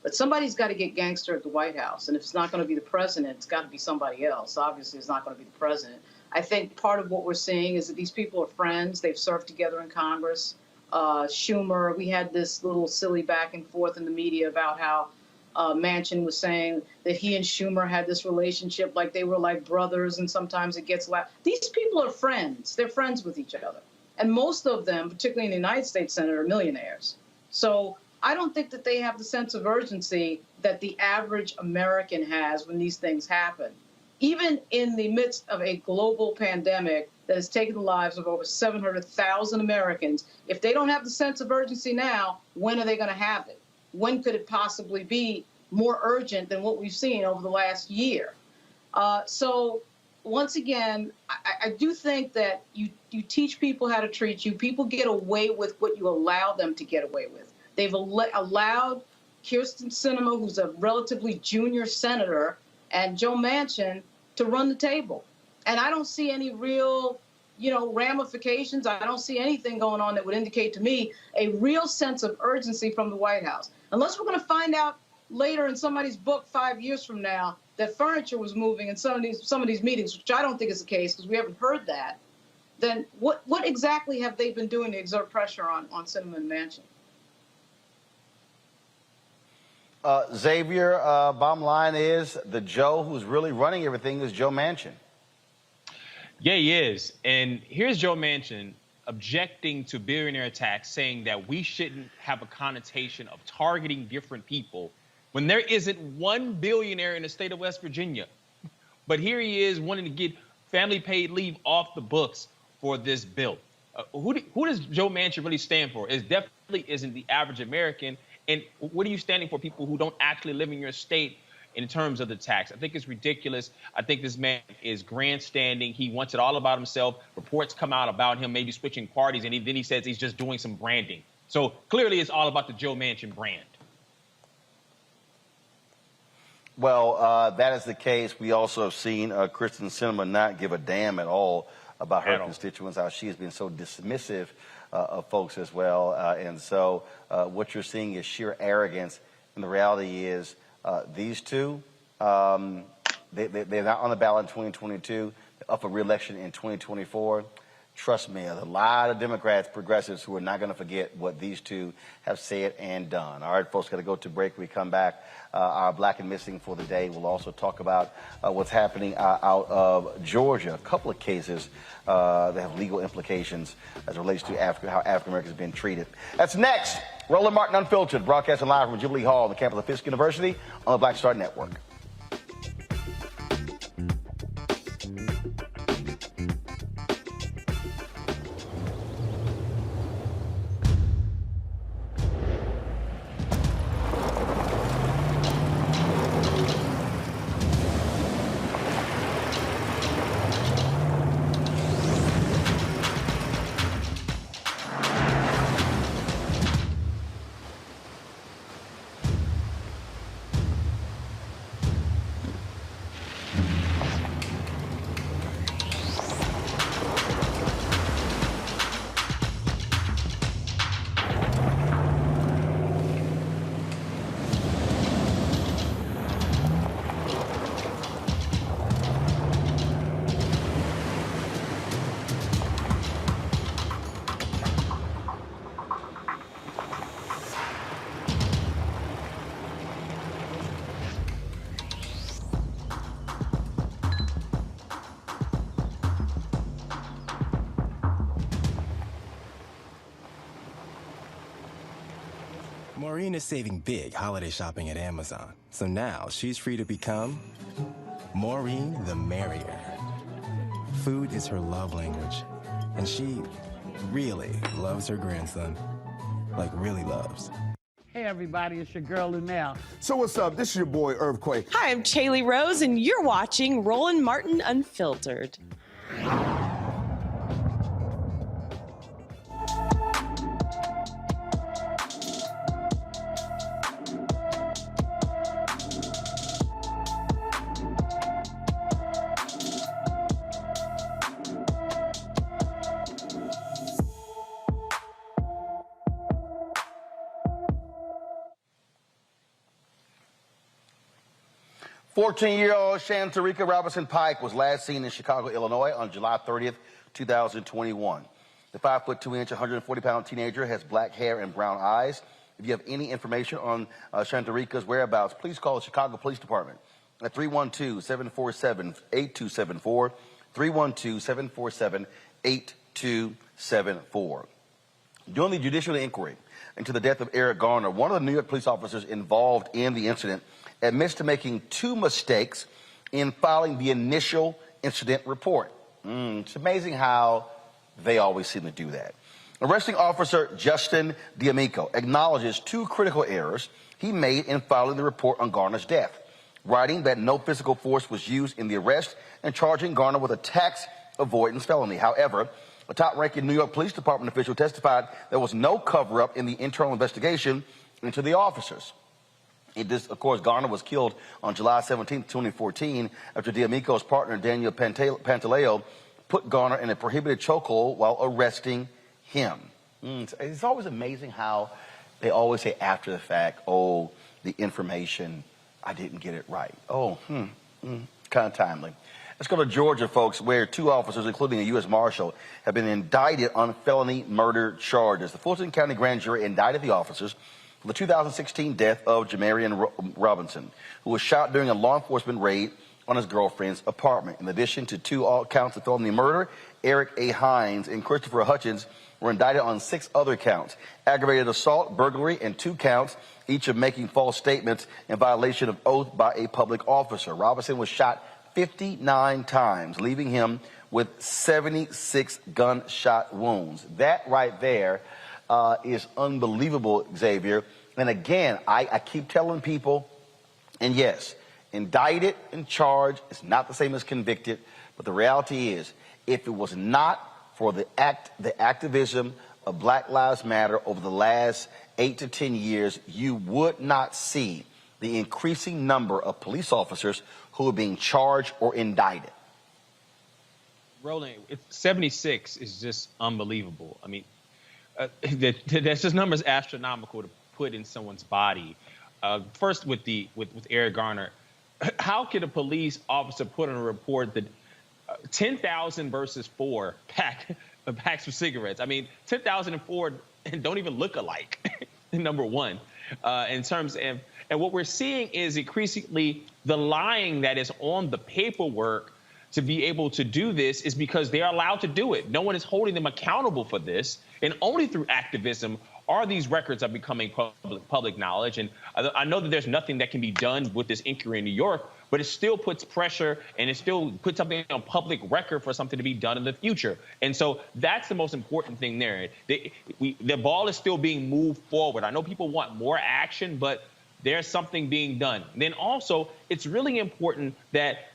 But somebody's got to get gangster at the White House. And if it's not going to be the president, it's got to be somebody else. Obviously, it's not going to be the president. I think part of what we're seeing is that these people are friends. They've served together in Congress. Schumer, we had this little silly back and forth in the media about how Manchin was saying that he and Schumer had this relationship like they were like brothers, and sometimes it gets loud. These people are friends. They're friends with each other. And most of them, particularly in the United States Senate, are millionaires. So I don't think that they have the sense of urgency that the average American has when these things happen. Even in the midst of a global pandemic that has taken the lives of over 700,000 Americans, if they don't have the sense of urgency now, when are they going to have it? When could it possibly be more urgent than what we've seen over the last year? So once again, I do think that you teach people how to treat you. People get away with what you allow them to get away with. They've allowed Kirsten Sinema, who's a relatively junior senator, and Joe Manchin to run the table. And I don't see any real, ramifications. I don't see anything going on that would indicate to me a real sense of urgency from the White House. Unless we're going to find out later in somebody's book 5 years from now that furniture was moving in some of these meetings, which I don't think is the case because we haven't heard that, then what exactly have they been doing to exert pressure on Sinema and Manchin? Xavier, bottom line is the Joe who's really running everything is Joe Manchin. Yeah, he is. And here's Joe Manchin objecting to billionaire attacks, saying that we shouldn't have a connotation of targeting different people when there isn't one billionaire in the state of West Virginia. But here he is wanting to get family paid leave off the books for this bill. Who does Joe Manchin really stand for? It definitely isn't the average American. And what are you standing for? People who don't actually live in your state in terms of the tax. I think it's ridiculous. I think this man is grandstanding. He wants it all about himself. Reports come out about him maybe switching parties, and then he says he's just doing some branding. So clearly it's all about the Joe Manchin brand. Well, that is the case. We also have seen Kristen Sinema not give a damn at all about her constituents, how she has been so dismissive of folks as well. And so what you're seeing is sheer arrogance. And the reality is these two, they're not on the ballot in 2022. They're up for re-election in 2024. Trust me, there's a lot of Democrats, progressives, who are not going to forget what these two have said and done. All right, folks, got to go to break. We come back. Our Black and Missing for the day. We'll also talk about what's happening out of Georgia. A couple of cases that have legal implications as it relates to how African Americans have been treated. That's next. Roland Martin Unfiltered, broadcasting live from Jubilee Hall on the campus of Fisk University on the Black Star Network. Maureen is saving big holiday shopping at Amazon, so now she's free to become Maureen the Merrier. Food is her love language, and she really loves her grandson. Like, really loves. Hey everybody, it's your girl Lunel. So what's up? This is your boy Earthquake. Hi, I'm Chaley Rose, and you're watching Roland Martin Unfiltered. 14-year-old Shantarika Robinson Pike was last seen in Chicago, Illinois on July 30th, 2021. The 5'2", 140-pound teenager has black hair and brown eyes. If you have any information on Shantarika's whereabouts, please call the Chicago Police Department at 312-747-8274, 312-747-8274. During the judicial inquiry into the death of Eric Garner, one of the New York police officers involved in the incident admits to making two mistakes in filing the initial incident report. It's amazing how they always seem to do that. Arresting officer Justin D'Amico acknowledges two critical errors he made in filing the report on Garner's death, writing that no physical force was used in the arrest and charging Garner with a tax avoidance felony. However, a top-ranking New York Police Department official testified there was no cover-up in the internal investigation into the officers. Of course, Garner was killed on July 17, 2014, after D'Amico's partner, Daniel Pantaleo, put Garner in a prohibited chokehold while arresting him. It's always amazing how they always say after the fact, oh, the information, I didn't get it right. Oh, kind of timely. Let's go to Georgia, folks, where two officers, including a U.S. Marshal, have been indicted on felony murder charges. The Fulton County grand jury indicted the officers for the 2016 death of Jamarian Robinson, who was shot during a law enforcement raid on his girlfriend's apartment. In addition to 2 counts of felony murder, Eric A. Hines and Christopher Hutchins were indicted on 6 other counts: aggravated assault, burglary, and 2 counts, each of making false statements in violation of oath by a public officer. Robinson was shot 59 times, leaving him with 76 gunshot wounds. That right there is unbelievable, Xavier. And again, I keep telling people, and yes, indicted and charged is not the same as convicted, but the reality is, if it was not for the activism of Black Lives Matter over the last 8 to 10 years, you would not see the increasing number of police officers who are being charged or indicted. Roland, 76 is just unbelievable. I mean, that's just numbers astronomical to put in someone's body. First, with Eric Garner, how could a police officer put in a report that 10,000 versus 4 packs of cigarettes? I mean, 10,000 and 4 don't even look alike. Number one, in terms of, and what we're seeing is increasingly the lying that is on the paperwork to be able to do this is because they're allowed to do it. No one is holding them accountable for this, and only through activism are these records are becoming public knowledge. And I know that there's nothing that can be done with this inquiry in New York, but it still puts pressure and it still puts something on public record for something to be done in the future. And so that's the most important thing there. The ball is still being moved forward. I know people want more action, but there's something being done. And then also, it's really important that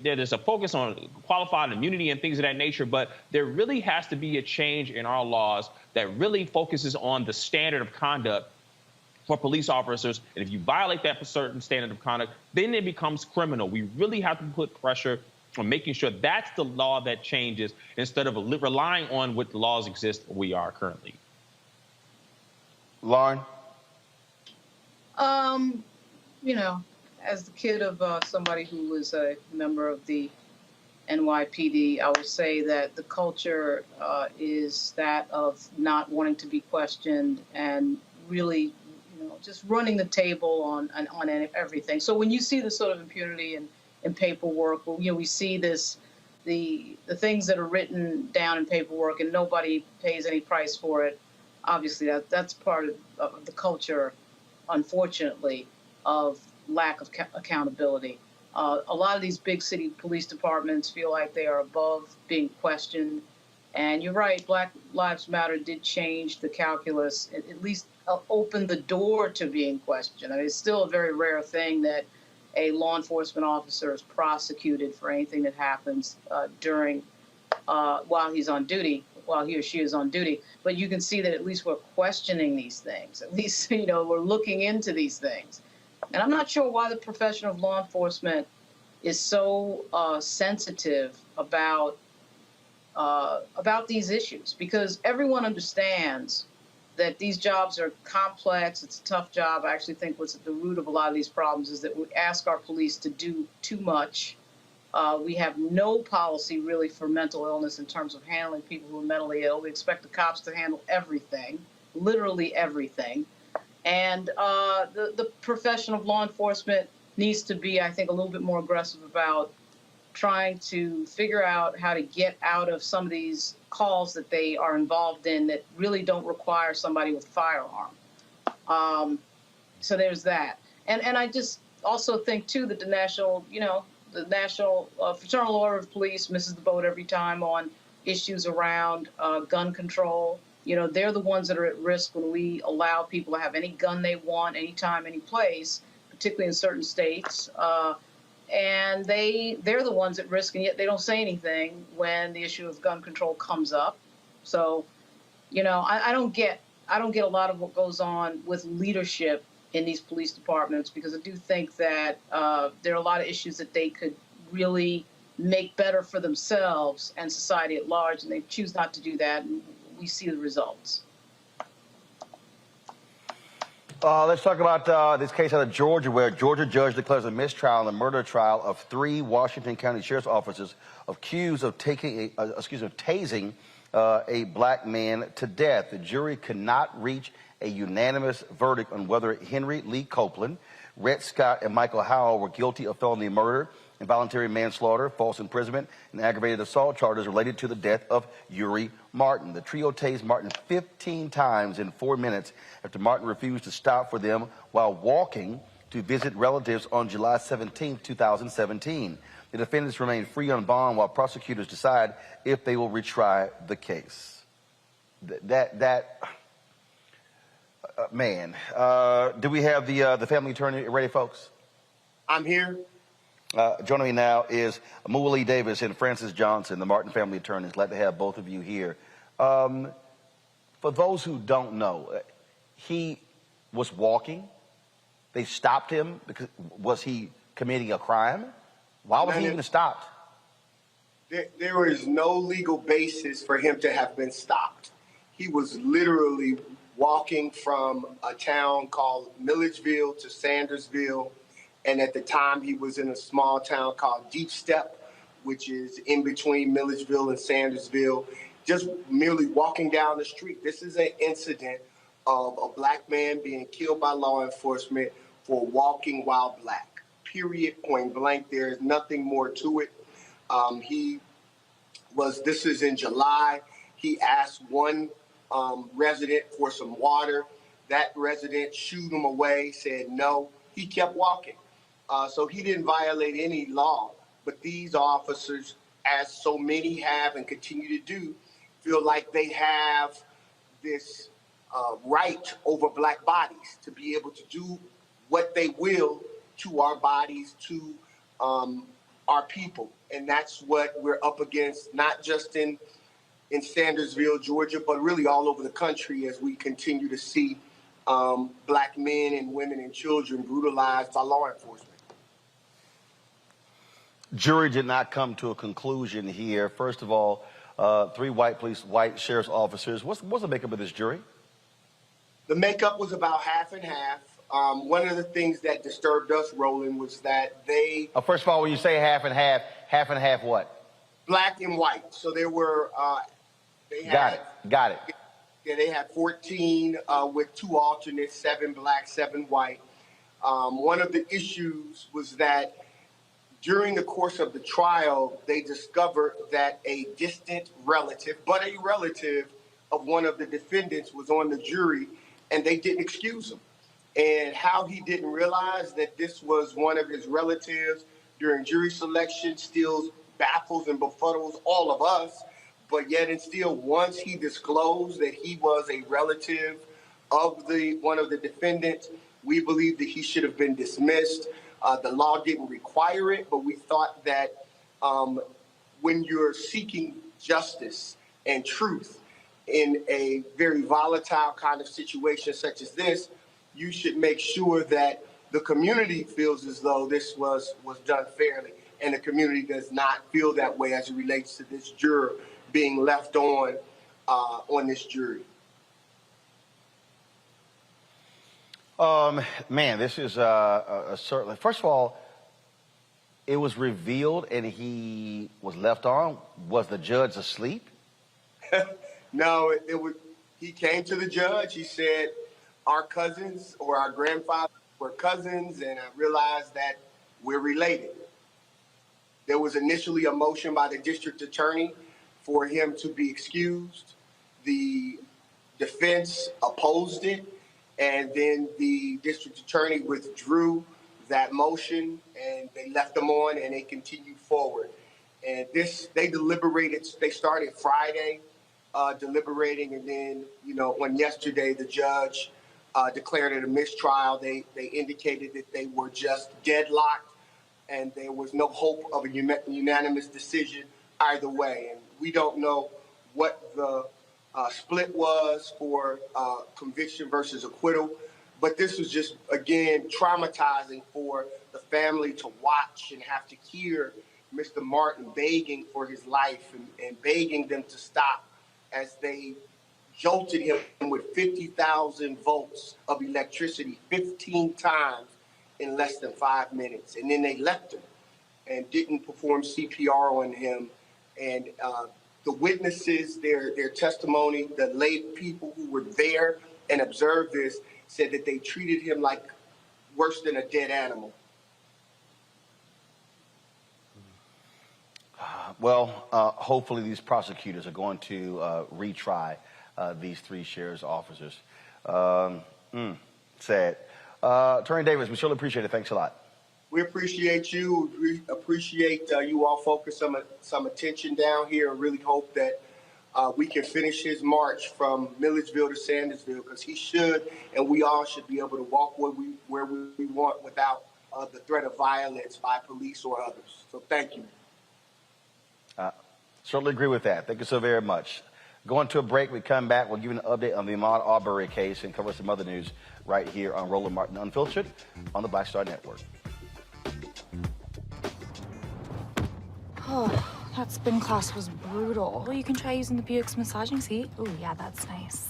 there's a focus on qualified immunity and things of that nature, but there really has to be a change in our laws that really focuses on the standard of conduct for police officers. And if you violate that certain standard of conduct, then it becomes criminal. We really have to put pressure on making sure that's the law that changes instead of relying on what the laws exist we are currently. Lauren? You know, as the kid of somebody who was a member of the NYPD, I would say that the culture is that of not wanting to be questioned and really, just running the table on everything. So when you see this sort of impunity in paperwork, we see this, the things that are written down in paperwork and nobody pays any price for it. Obviously, that's part of the culture, unfortunately, of lack of accountability. A lot of these big city police departments feel like they are above being questioned. And you're right, Black Lives Matter did change the calculus, at least opened the door to being questioned. I mean, it's still a very rare thing that a law enforcement officer is prosecuted for anything that happens while he's on duty, while he or she is on duty. But you can see that at least we're questioning these things. At least, we're looking into these things. And I'm not sure why the profession of law enforcement is so sensitive about these issues, because everyone understands that these jobs are complex. It's a tough job. I actually think what's at the root of a lot of these problems is that we ask our police to do too much. We have no policy really for mental illness in terms of handling people who are mentally ill. We expect the cops to handle everything, literally everything. And the profession of law enforcement needs to be, I think, a little bit more aggressive about trying to figure out how to get out of some of these calls that they are involved in that really don't require somebody with a firearm. So there's that. And I just also think, too, that the National Fraternal Order of Police misses the boat every time on issues around gun control. They're the ones that are at risk when we allow people to have any gun they want, anytime, any place, particularly in certain states. And they're the ones at risk, and yet they don't say anything when the issue of gun control comes up. So, I don't get a lot of what goes on with leadership in these police departments, because I do think that there are a lot of issues that they could really make better for themselves and society at large, and they choose not to do that. And we see the results. Let's talk about this case out of Georgia, where a Georgia judge declares a mistrial in the murder trial of 3 Washington County Sheriff's officers accused of tasing a black man to death. The jury could not reach a unanimous verdict on whether Henry Lee Copeland, Rhett Scott, and Michael Howell were guilty of felony murder involuntary manslaughter, false imprisonment, and aggravated assault charges related to the death of Uri Martin. The trio tased Martin 15 times in 4 minutes after Martin refused to stop for them while walking to visit relatives on July 17, 2017. The defendants remain free on bond while prosecutors decide if they will retry the case. Man, do we have the family attorney ready, folks? I'm here. Joining me now is Ahmaud Lee Davis and Francis Johnson, the Martin family attorneys. Glad to have both of you here. For those who don't know, he was walking. They stopped him because was he committing a crime? Why was he even stopped? There is no legal basis for him to have been stopped. He was literally walking from a town called Milledgeville to Sandersville. And at the time, he was in a small town called Deep Step, which is in between Milledgeville and Sandersville, just merely walking down the street. This is an incident of a black man being killed by law enforcement for walking while black. Period, point blank. There is nothing more to it. This is in July. He asked one resident for some water. That resident shooed him away, said no. He kept walking. So he didn't violate any law. But these officers, as so many have and continue to do, feel like they have this right over black bodies to be able to do what they will to our bodies, to our people. And that's what we're up against, not just in Sandersville, Georgia, but really all over the country as we continue to see black men and women and children brutalized by law enforcement. Jury did not come to a conclusion here. First of all, 3 white sheriff's officers. What's the makeup of this jury? The makeup was about half and half. One of the things that disturbed us, Roland, was that they... First of all, when you say half and half what? Black and white. So there were... Got it. Yeah, they had 14 with 2 alternates, 7 black, 7 white. One of the issues was that during the course of the trial, they discovered that a distant relative, but a relative of one of the defendants was on the jury, and they didn't excuse him. And how he didn't realize that this was one of his relatives during jury selection still baffles and befuddles all of us. But yet and still, once he disclosed that he was a relative of one of the defendants, we believe that he should have been dismissed. The law didn't require it, but we thought that when you're seeking justice and truth in a very volatile kind of situation such as this, you should make sure that the community feels as though this was done fairly, and the community does not feel that way as it relates to this juror being left on this jury. Man, this is certainly. First of all, it was revealed and he was left on. Was the judge asleep? No, he came to the judge. He said, our cousins or our grandfathers were cousins, and I realized that we're related. There was initially a motion by the district attorney for him to be excused. The defense opposed it, and then the district attorney withdrew that motion, and they left them on, and they continued forward. And they deliberated. They started Friday deliberating, and then, on yesterday, the judge declared it a mistrial. They indicated that they were just deadlocked, and there was no hope of a unanimous decision either way. And we don't know what the split was for conviction versus acquittal, but this was just, again, traumatizing for the family to watch and have to hear Mr. Martin begging for his life and begging them to stop as they jolted him with 50,000 volts of electricity 15 times in less than 5 minutes. And then they left him and didn't perform CPR on him. And the witnesses, their testimony, the lay people who were there and observed this said that they treated him like worse than a dead animal. Well, hopefully these prosecutors are going to retry these three sheriff's officers. Sad. Attorney Davis, we surely appreciate it. Thanks a lot. We appreciate you. We appreciate you all focus some attention down here and really hope that we can finish his march from Milledgeville to Sandersville, because he should, and we all should be able to walk where we want without the threat of violence by police or others. So thank you. Certainly agree with that. Thank you so very much. Going to a break. We come back. We'll give you an update on the Ahmaud Arbery case and cover some other news right here on Roland Martin Unfiltered on the Black Star Network. Oh, that spin class was brutal. Well, you can try using the Buick's massaging seat. Ooh, yeah, that's nice.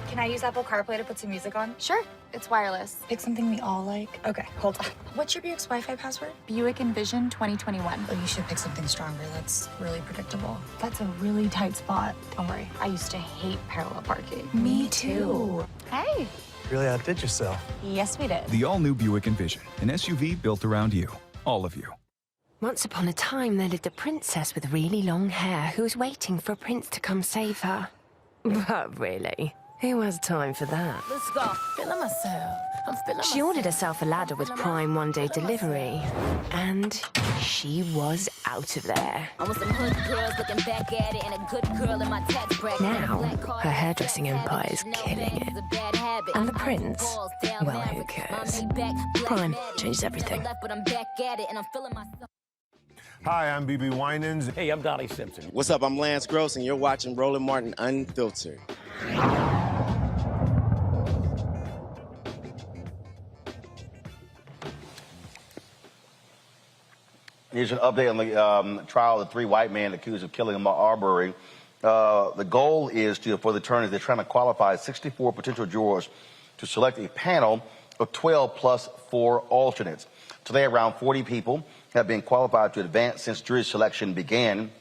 Can I use Apple CarPlay to put some music on? Sure, it's wireless. Pick something we all like. Okay, hold on. What's your Buick's Wi-Fi password? Buick Envision 2021. Oh, you should pick something stronger. That's really predictable. That's a really tight spot. Don't worry, I used to hate parallel parking. Me too. Hey. Really outdid yourself. Yes, we did. The all-new Buick Envision, an SUV built around you, all of you. Once upon a time, there lived a princess with really long hair who was waiting for a prince to come save her. But really, who has time for that? Let's go. Feeling myself. I'm feeling She ordered herself a ladder with Prime one-day delivery, and she was out of there. I'm with some hood girls looking back at it, and a good girl in my tax bracket. Now, her hairdressing empire is killing it. And the prince? Well, who cares? Prime changed everything. But I'm back at it, and I'm feeling myself. Hi, I'm BB Winans. Hey, I'm Donnie Simpson. What's up? I'm Lance Gross, and you're watching Roland Martin Unfiltered. Here's an update on the trial of the three white men accused of killing Ahmaud Arbery. The goal is for the attorneys, they're trying to qualify 64 potential jurors to select a panel of 12 plus 4 alternates. Today, around 40 people have been qualified to advance since jury selection began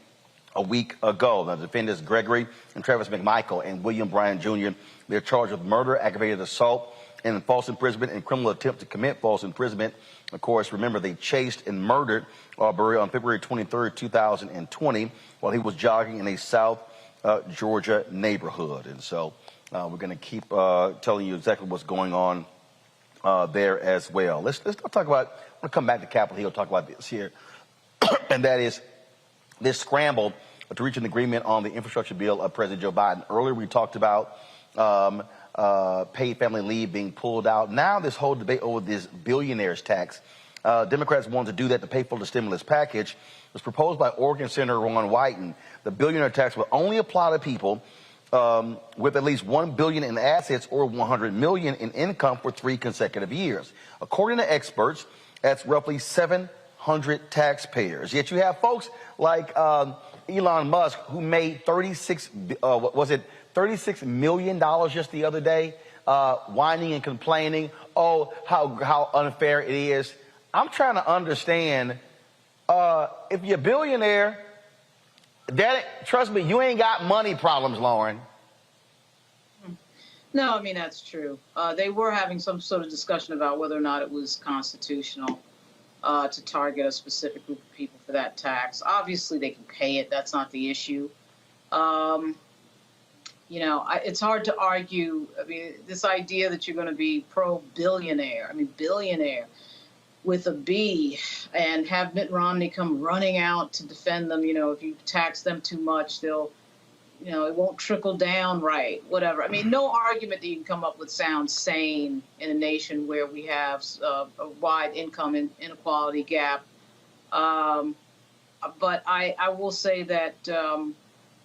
a week ago. The defendants, Gregory and Travis McMichael and William Bryan Jr., they're charged with murder, aggravated assault, and false imprisonment and criminal attempt to commit false imprisonment. Of course, remember, they chased and murdered Arbery on February 23rd, 2020, while he was jogging in a South Georgia neighborhood. And so we're going to keep telling you exactly what's going on there as well. Let's talk about, I want to come back to Capitol Hill, talk about this here, and that is this scramble to reach an agreement on the infrastructure bill of President Joe Biden. Earlier, we talked about paid family leave being pulled out. Now this whole debate over this billionaire's tax. Democrats wanted to do that to pay for the stimulus package. It was proposed by Oregon Senator Ron Wyden. The billionaire tax will only apply to people with at least $1 billion in assets or $100 million in income for 3 consecutive years. According to experts, that's roughly 700 taxpayers. Yet you have folks like Elon Musk, who made $36 million just the other day, whining and complaining, oh, how unfair it is. I'm trying to understand, if you're a billionaire, trust me, you ain't got money problems, Lauren. No, I mean, that's true. They were having some sort of discussion about whether or not it was constitutional to target a specific group of people for that tax. Obviously, they can pay it. That's not the issue. You know, it's hard to argue. I mean, this idea that you're going to be pro-billionaire, I mean, billionaire with a B, and have Mitt Romney come running out to defend them. You know, if you tax them too much, they'll, you know, it won't trickle down right, whatever. I mean, no argument that you can come up with sounds sane in a nation where we have a wide income inequality gap. But I will say that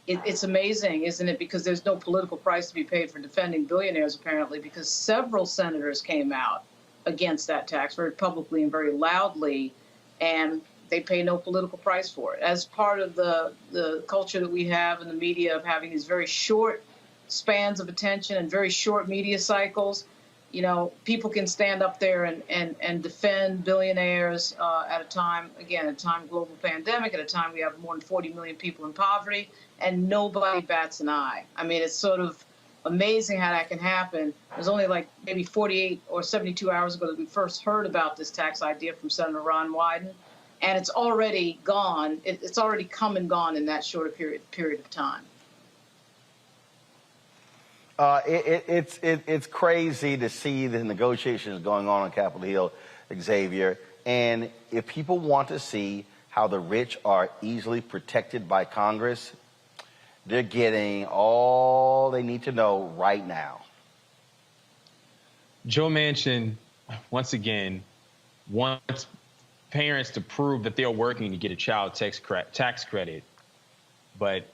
it's amazing, isn't it? Because there's no political price to be paid for defending billionaires, apparently, because several senators came out against that tax very publicly and very loudly, and they pay no political price for it. As part of the culture that we have in the media of having these very short spans of attention and very short media cycles, you know, people can stand up there and defend billionaires at a time, again, at a time of global pandemic, at a time we have more than 40 million people in poverty, and nobody bats an eye. I mean, it's sort of amazing how that can happen. It was only like maybe 48 or 72 hours ago that we first heard about this tax idea from Senator Ron Wyden. and it's already gone. It's already come and gone in that short period of time. It's crazy to see the negotiations going on Capitol Hill, Xavier. And if people want to see how the rich are easily protected by Congress, they're getting all they need to know right now. Joe Manchin, once again, wants parents to prove that they're working to get a child tax credit, but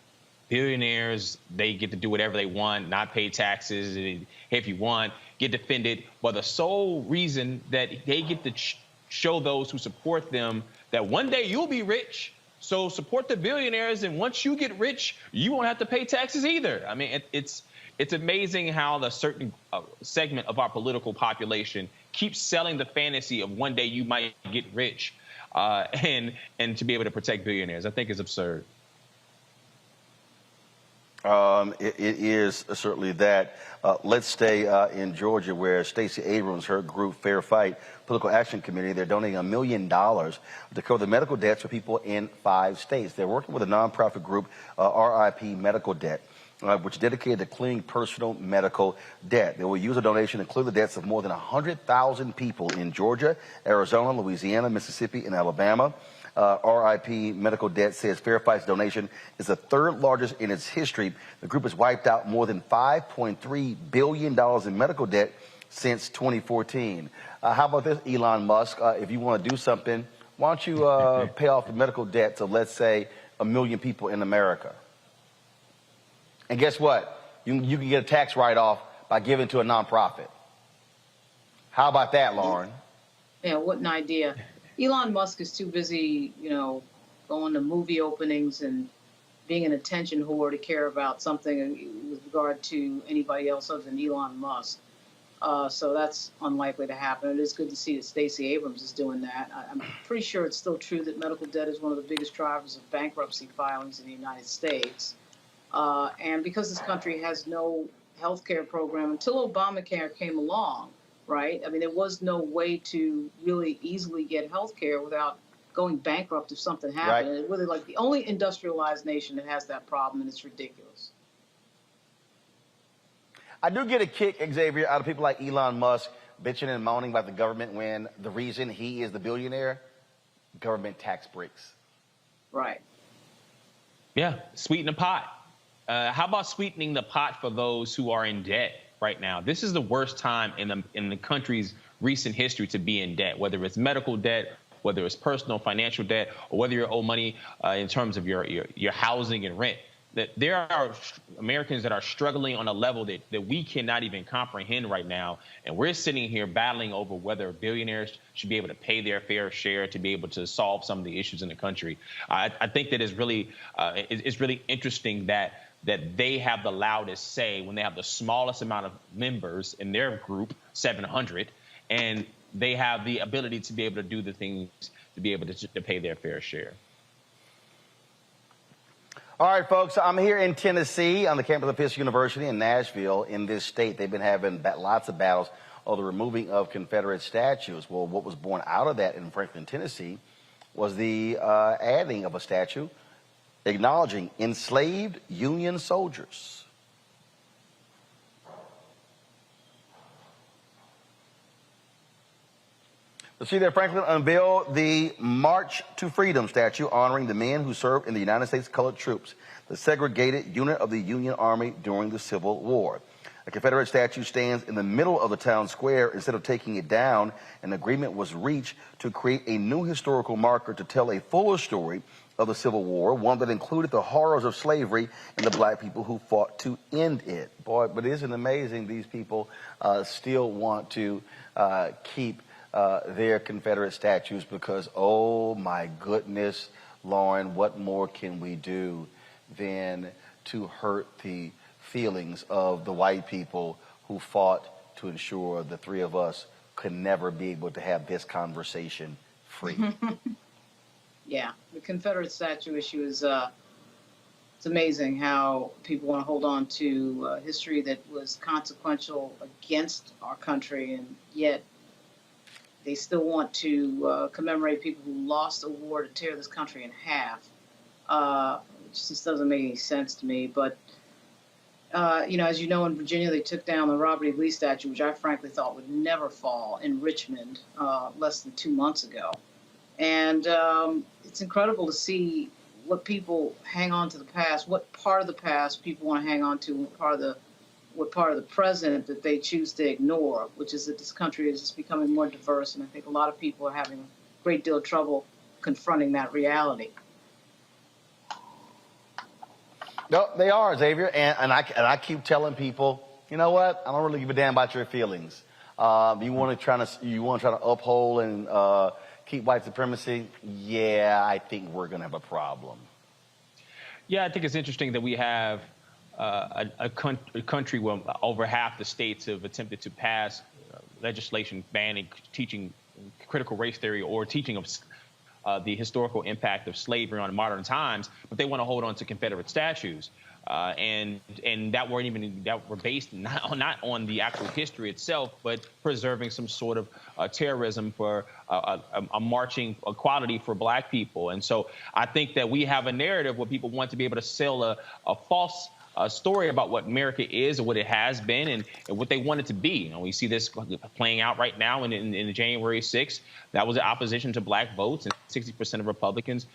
billionaires, they get to do whatever they want, not pay taxes if you want, get defended. But the sole reason that they get to show those who support them that one day you'll be rich, so support the billionaires, and once you get rich, you won't have to pay taxes either. I mean, it's amazing how the certain segment of our political population keeps selling the fantasy of one day you might get rich, and to be able to protect billionaires. I think is absurd. It is certainly that. Let's stay in Georgia, where Stacey Abrams, her group Fair Fight Political Action Committee, they're donating $1 million to cover the medical debts for people in 5 states. They're working with a nonprofit group, RIP Medical Debt, which is dedicated to clearing personal medical debt. They will use a donation to clear the debts of more than 100,000 people in Georgia, Arizona, Louisiana, Mississippi, and Alabama. RIP Medical Debt says Fair Fight's donation is the 3rd largest in its history. The group has wiped out more than $5.3 billion in medical debt since 2014. How about this, Elon Musk? If you want to do something, why don't you pay off the medical debts of, let's say, 1 million people in America? And guess what? You can get a tax write-off by giving to a nonprofit. How about that, Lauren? Yeah, what an idea. Elon Musk is too busy, going to movie openings and being an attention whore to care about something with regard to anybody else other than Elon Musk. So that's unlikely to happen. It is good to see that Stacey Abrams is doing that. I'm pretty sure it's still true that medical debt is one of the biggest drivers of bankruptcy filings in the United States. And because this country has no health care program until Obamacare came along, right? I mean, there was no way to really easily get health care without going bankrupt if something happened. Right. It's really like the only industrialized nation that has that problem, and it's ridiculous. I do get a kick, Xavier, out of people like Elon Musk bitching and moaning about the government when the reason he is the billionaire, government tax breaks. Right. Yeah, sweeten the pot. How about sweetening the pot for those who are in debt right now? This is the worst time in the country's recent history to be in debt, whether it's medical debt, whether it's personal financial debt, or whether you owe money in terms of your housing and rent. That there are Americans that are struggling on a level that we cannot even comprehend right now. And we're sitting here battling over whether billionaires should be able to pay their fair share to be able to solve some of the issues in the country. I think that it's really interesting that they have the loudest say when they have the smallest amount of members in their group, 700, and they have the ability to be able to do the things to be able to pay their fair share. All right, folks, I'm here in Tennessee on the campus of Fisk University in Nashville. In this state, they've been having lots of battles over the removing of Confederate statues. Well, what was born out of that in Franklin, Tennessee was the adding of a statue acknowledging enslaved Union soldiers. Let's see there, Franklin unveiled the March to Freedom statue honoring the men who served in the United States Colored Troops, the segregated unit of the Union Army during the Civil War. A Confederate statue stands in the middle of the town square. Instead of taking it down, an agreement was reached to create a new historical marker to tell a fuller story of the Civil War, one that included the horrors of slavery and the black people who fought to end it. Boy, but isn't it amazing these people still want to keep their Confederate statues because, oh my goodness, Lauren, what more can we do than to hurt the feelings of the white people who fought to ensure the three of us could never be able to have this conversation free? Yeah, the Confederate statue issue is, it's amazing how people want to hold on to history that was consequential against our country, and yet They still want to commemorate people who lost a war to tear this country in half, which just doesn't make any sense to me. But, you know, as you know, in Virginia, they took down the Robert E. Lee statue, which I frankly thought would never fall, in Richmond less than 2 months ago. And it's incredible to see what people hang on to the past, what part of the past people want to hang on to, what part of the present that they choose to ignore, which is that this country is just becoming more diverse, and I think a lot of people are having a great deal of trouble confronting that reality. No, they are, Xavier, and I keep telling people, you know what? I don't really give a damn about your feelings. You want to try to uphold and keep white supremacy? Yeah, I think we're going to have a problem. Yeah, I think it's interesting that we have a country where over half the states have attempted to pass legislation banning teaching critical race theory or teaching of the historical impact of slavery on modern times, but they want to hold on to Confederate statues. And that were based not on the actual history itself, but preserving some sort of terrorism for a marching equality for black people. And so I think that we have a narrative where people want to be able to sell a false story about what America is and what it has been and what they want it to be. You know, we see this playing out right now in January 6th. That was the opposition to black votes, and 60% of Republicans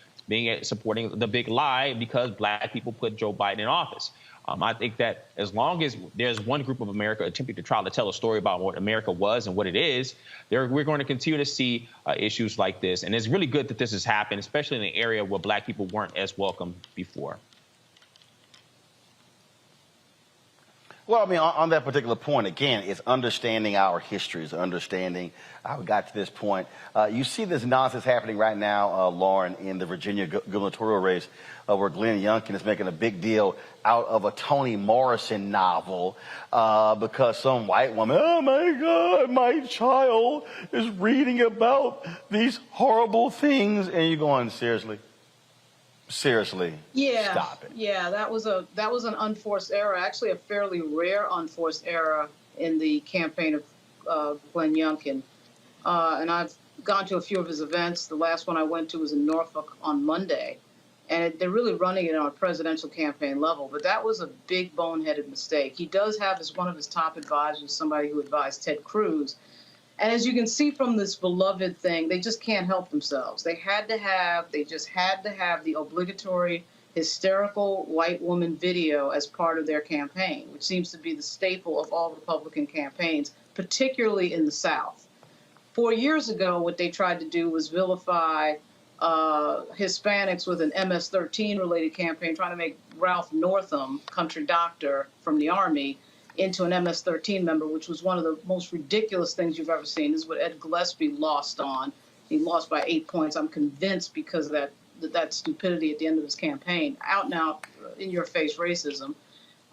supporting the big lie because black people put Joe Biden in office. I think that as long as there's one group of America attempting to try to tell a story about what America was and what it is, we're going to continue to see issues like this. And it's really good that this has happened, especially in an area where black people weren't as welcome before. Well, I mean, on that particular point, again, it's understanding our histories, understanding how we got to this point. You see this nonsense happening right now, Lauren, in the Virginia gubernatorial race, where Glenn Youngkin is making a big deal out of a Toni Morrison novel because some white woman, oh my God, my child is reading about these horrible things. And you're going, seriously? Seriously, yeah, stop it. Yeah, that was an unforced error, actually a fairly rare unforced error in the campaign of Glenn Youngkin. And I've gone to a few of his events. The last one I went to was in Norfolk on Monday. And they're really running it on a presidential campaign level. But that was a big boneheaded mistake. He does have as one of his top advisors somebody who advised Ted Cruz. And as you can see from this beloved thing, they just can't help themselves. They just had to have the obligatory hysterical white woman video as part of their campaign, which seems to be the staple of all Republican campaigns, particularly in the South. 4 years ago, what they tried to do was vilify Hispanics with an MS-13 related campaign, trying to make Ralph Northam, country doctor from the Army, into an MS-13 member, which was one of the most ridiculous things you've ever seen. This is what Ed Gillespie lost on. He lost by 8 points, I'm convinced, because of that stupidity at the end of his campaign. Out and out, in-your-face racism.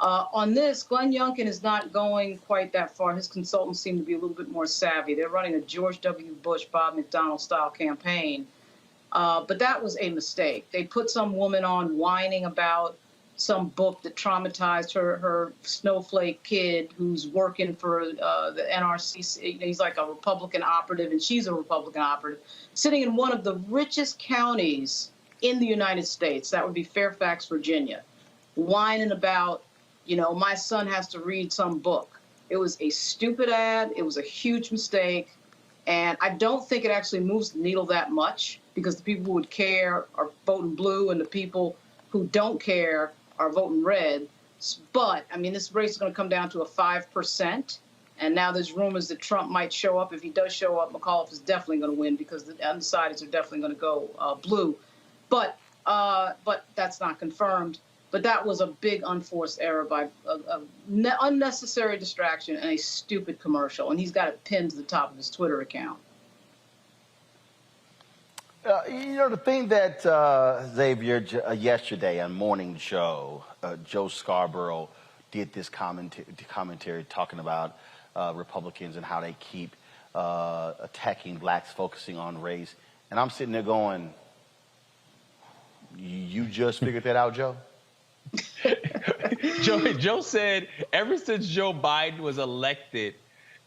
On this, Glenn Youngkin is not going quite that far. His consultants seem to be a little bit more savvy. They're running a George W. Bush, Bob McDonnell-style campaign. But that was a mistake. They put some woman on whining about some book that traumatized her snowflake kid who's working for the NRCC. He's like a Republican operative, and she's a Republican operative, sitting in one of the richest counties in the United States. That would be Fairfax, Virginia, whining about, you know, my son has to read some book. It was a stupid ad. It was a huge mistake. And I don't think it actually moves the needle that much, because the people who would care are voting blue and the people who don't care are voting red. But, I mean, this race is going to come down to a 5%. And now there's rumors that Trump might show up. If he does show up, McAuliffe is definitely going to win, because the undecideds are definitely going to go blue. But that's not confirmed. But that was a big unforced error by unnecessary distraction and a stupid commercial. And he's got it pinned to the top of his Twitter account. You know, the thing that, Xavier, yesterday on Morning Joe, Joe Scarborough did this commentary talking about Republicans and how they keep attacking blacks, focusing on race. And I'm sitting there going, you just figured that out, Joe? Joe said ever since Joe Biden was elected,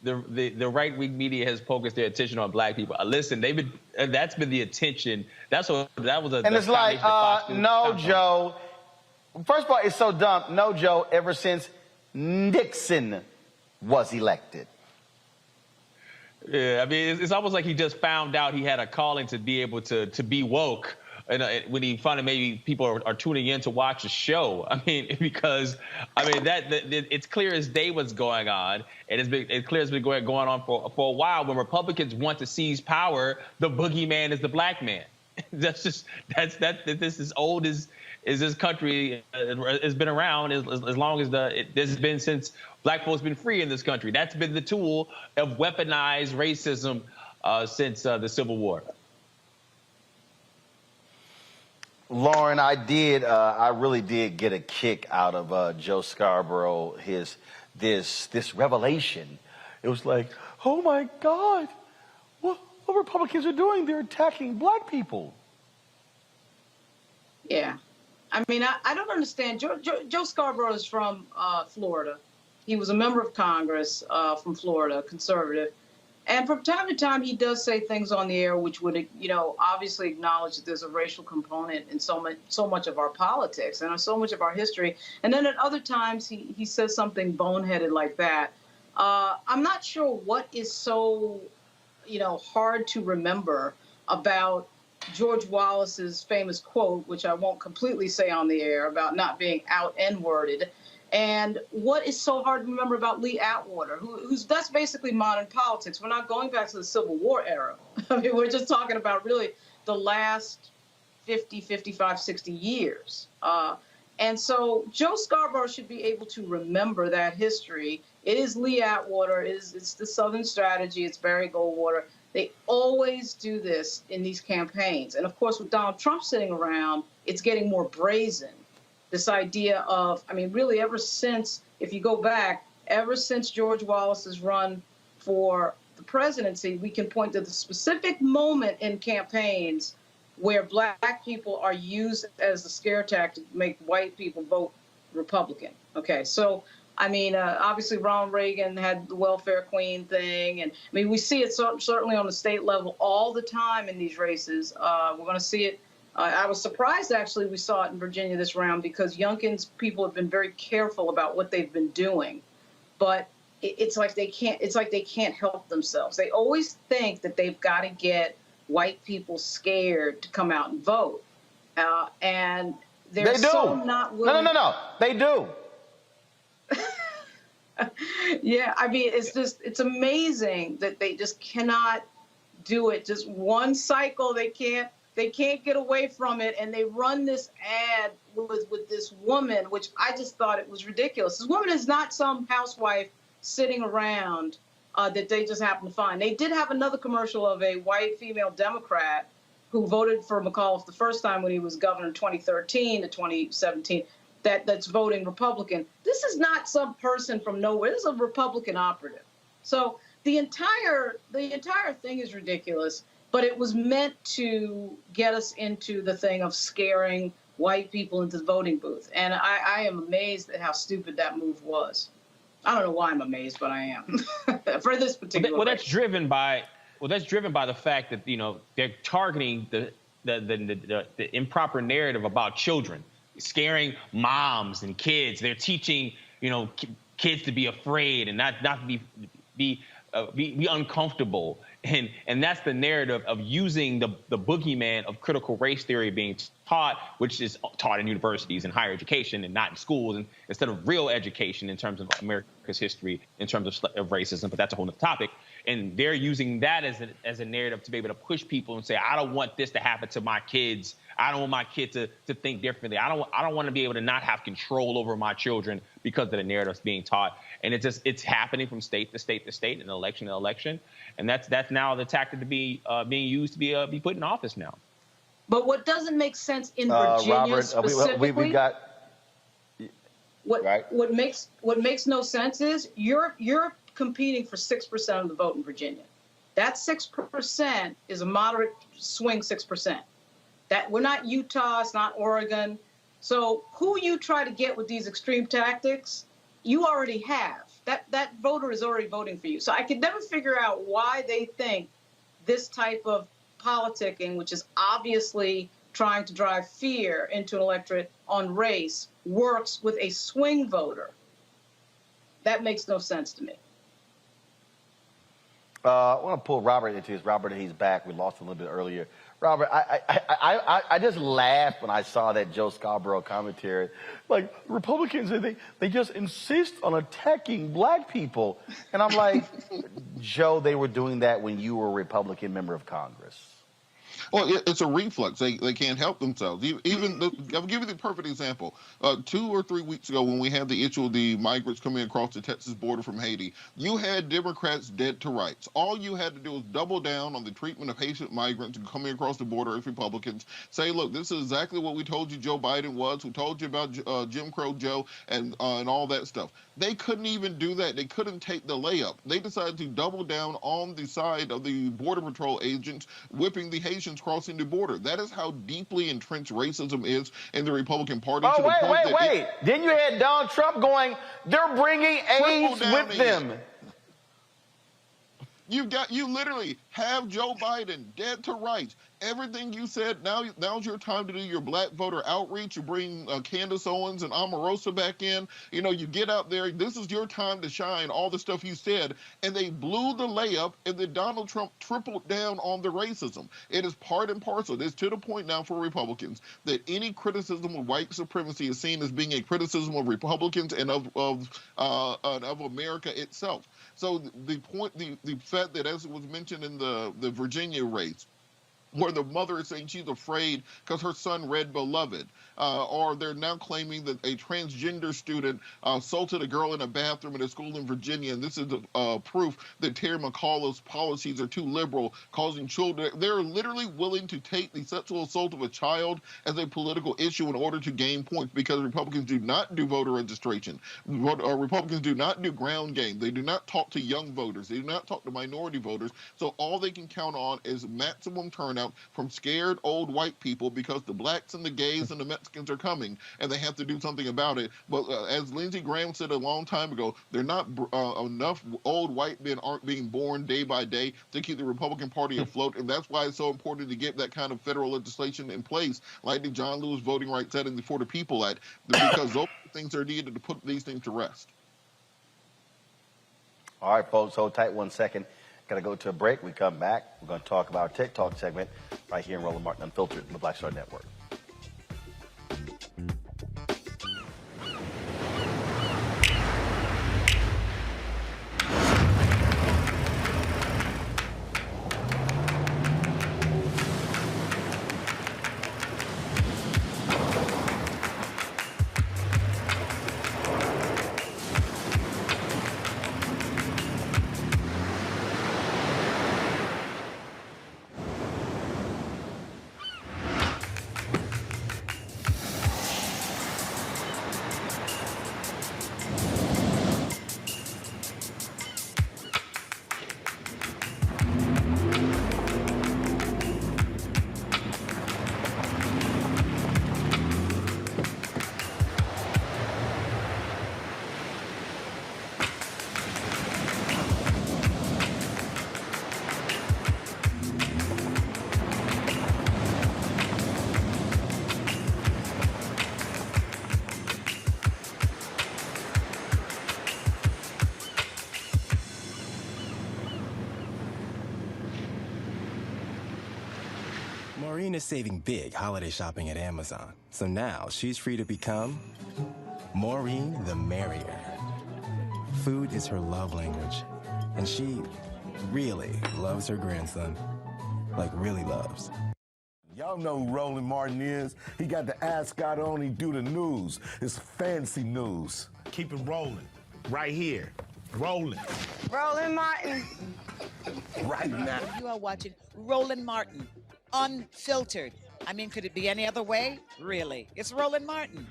the right-wing media has focused their attention on black people. Listen, that's been the attention. That was and it's like, no, Joe. First of all, it's so dumb. No, Joe, ever since Nixon was elected. Yeah, I mean, it's almost like he just found out he had a calling to be able to be woke. And when he found out maybe people are tuning in to watch a show, I mean, because I mean it's clear as day what's going on, and it's clear it's been going on for a while. When Republicans want to seize power, the boogeyman is the black man. This is as old as this country has been around as long as this has been since black folks been free in this country. That's been the tool of weaponized racism since the Civil War. Lauren, I really did get a kick out of Joe Scarborough, this revelation. It was like, oh my God, what Republicans are doing? They're attacking black people. Yeah. I mean, I don't understand. Joe Scarborough is from Florida. He was a member of Congress from Florida, conservative. And from time to time, he does say things on the air which would, obviously acknowledge that there's a racial component in so much of our politics and so much of our history. And then at other times, he says something boneheaded like that. I'm not sure what is so, hard to remember about George Wallace's famous quote, which I won't completely say on the air, about not being out N-worded. And what is so hard to remember about Lee Atwater, that's basically modern politics. We're not going back to the Civil War era. I mean, we're just talking about really the last 50, 55, 60 years. And so Joe Scarborough should be able to remember that history. It is Lee Atwater. It's the Southern strategy. It's Barry Goldwater. They always do this in these campaigns. And, of course, with Donald Trump sitting around, it's getting more brazen. This idea of, I mean, really ever since, if you go back, ever since George Wallace's run for the presidency, we can point to the specific moment in campaigns where black people are used as a scare tactic to make white people vote Republican. Okay, so, I mean, obviously Ronald Reagan had the welfare queen thing. And, I mean, we see it certainly on the state level all the time in these races. We're going to see it. I was surprised, actually, we saw it in Virginia this round because Youngkin's people have been very careful about what they've been doing. But it's like they can't help themselves. They always think that they've got to get white people scared to come out and vote. And they're so not willing. No. They do. Yeah, I mean, it's amazing that they just cannot do it. Just one cycle, they can't get away from it, and they run this ad with this woman, which I just thought it was ridiculous. This woman is not some housewife sitting around that they just happen to find. They did have another commercial of a white female Democrat who voted for McAuliffe the first time when he was governor in 2013 to 2017 that's voting Republican. This is not some person from nowhere. This is a Republican operative. So the entire thing is ridiculous. But it was meant to get us into the thing of scaring white people into the voting booth. And I am amazed at how stupid that move was. I don't know why I'm amazed, but I am. For this particular Well, that's driven by the fact that, they're targeting the improper narrative about children, scaring moms and kids. They're teaching, kids to be afraid and not to be uncomfortable. And that's the narrative of using the boogeyman of critical race theory being taught, which is taught in universities and higher education and not in schools, and instead of real education in terms of America's history, in terms of racism. But that's a whole other topic. And they're using that as a narrative to be able to push people and say, I don't want this to happen to my kids. I don't want my kid to think differently. I don't want to be able to not have control over my children because of the narratives being taught. And it's happening from state to state to state and election to election. And that's now the tactic to be being used to be put in office now. But what doesn't make sense in Virginia Robert, specifically, we got what makes no sense is you're competing for 6% of the vote in Virginia. That 6% is a moderate swing 6%. That we're not Utah, it's not Oregon. So who you try to get with these extreme tactics you already have. That voter is already voting for you. So I could never figure out why they think this type of politicking, which is obviously trying to drive fear into an electorate on race, works with a swing voter. That makes no sense to me. I want to pull Robert into this. Robert, he's back. We lost him a little bit earlier. Robert, I just laughed when I saw that Joe Scarborough commentary. Like, Republicans, they just insist on attacking black people. And I'm like, Joe, they were doing that when you were a Republican member of Congress. Well, it's a reflex. They can't help themselves. I'll give you the perfect example. 2 or 3 weeks ago, when we had the issue of the migrants coming across the Texas border from Haiti, you had Democrats dead to rights. All you had to do was double down on the treatment of Haitian migrants coming across the border as Republicans. Say, look, this is exactly what we told you Joe Biden was. We told you about Jim Crow Joe and all that stuff. They couldn't even do that. They couldn't take the layup. They decided to double down on the side of the Border Patrol agents whipping the Haitians crossing the border. That is how deeply entrenched racism is in the Republican Party. Oh, wait. Then you had Donald Trump going, they're bringing AIDS with them. You literally have Joe Biden dead to rights. Everything you said, now's your time to do your black voter outreach. You bring Candace Owens and Omarosa back in. You know, you get out there. This is your time to shine, all the stuff you said. And they blew the layup, and then Donald Trump tripled down on the racism. It is part and parcel. It's to the point now for Republicans that any criticism of white supremacy is seen as being a criticism of Republicans and of America itself. So the fact that, as it was mentioned in the Virginia race, where the mother is saying she's afraid because her son read Beloved, or they're now claiming that a transgender student assaulted a girl in a bathroom at a school in Virginia, and this is proof that Terry McAuliffe's policies are too liberal, causing children. They're literally willing to take the sexual assault of a child as a political issue in order to gain points, because Republicans do not do voter registration. Republicans do not do ground game. They do not talk to young voters. They do not talk to minority voters. So all they can count on is maximum turnout from scared old white people, because the blacks and the gays and the Mexicans are coming, and they have to do something about it. But as Lindsey Graham said a long time ago, they're not enough old white men aren't being born day by day to keep the Republican Party afloat, and that's why it's so important to get that kind of federal legislation in place, like the John Lewis Voting Rights Act and the For the People Act, because those things are needed to put these things to rest. All right, folks, hold tight 1 second. Got to go to a break. We come back. We're going to talk about our Tech Talk segment right here in Roland Martin Unfiltered on the Black Star Network. Maureen is saving big holiday shopping at Amazon, so now she's free to become Maureen the Merrier. Food is her love language, and she really loves her grandson. Like, really loves. Y'all know who Roland Martin is. He got the ascot on, he do the news. It's fancy news. Keep it rolling. Right here. Rolling. Roland Martin. Right now. You are watching Roland Martin Unfiltered. I mean, could it be any other way? Really? It's Roland Martin.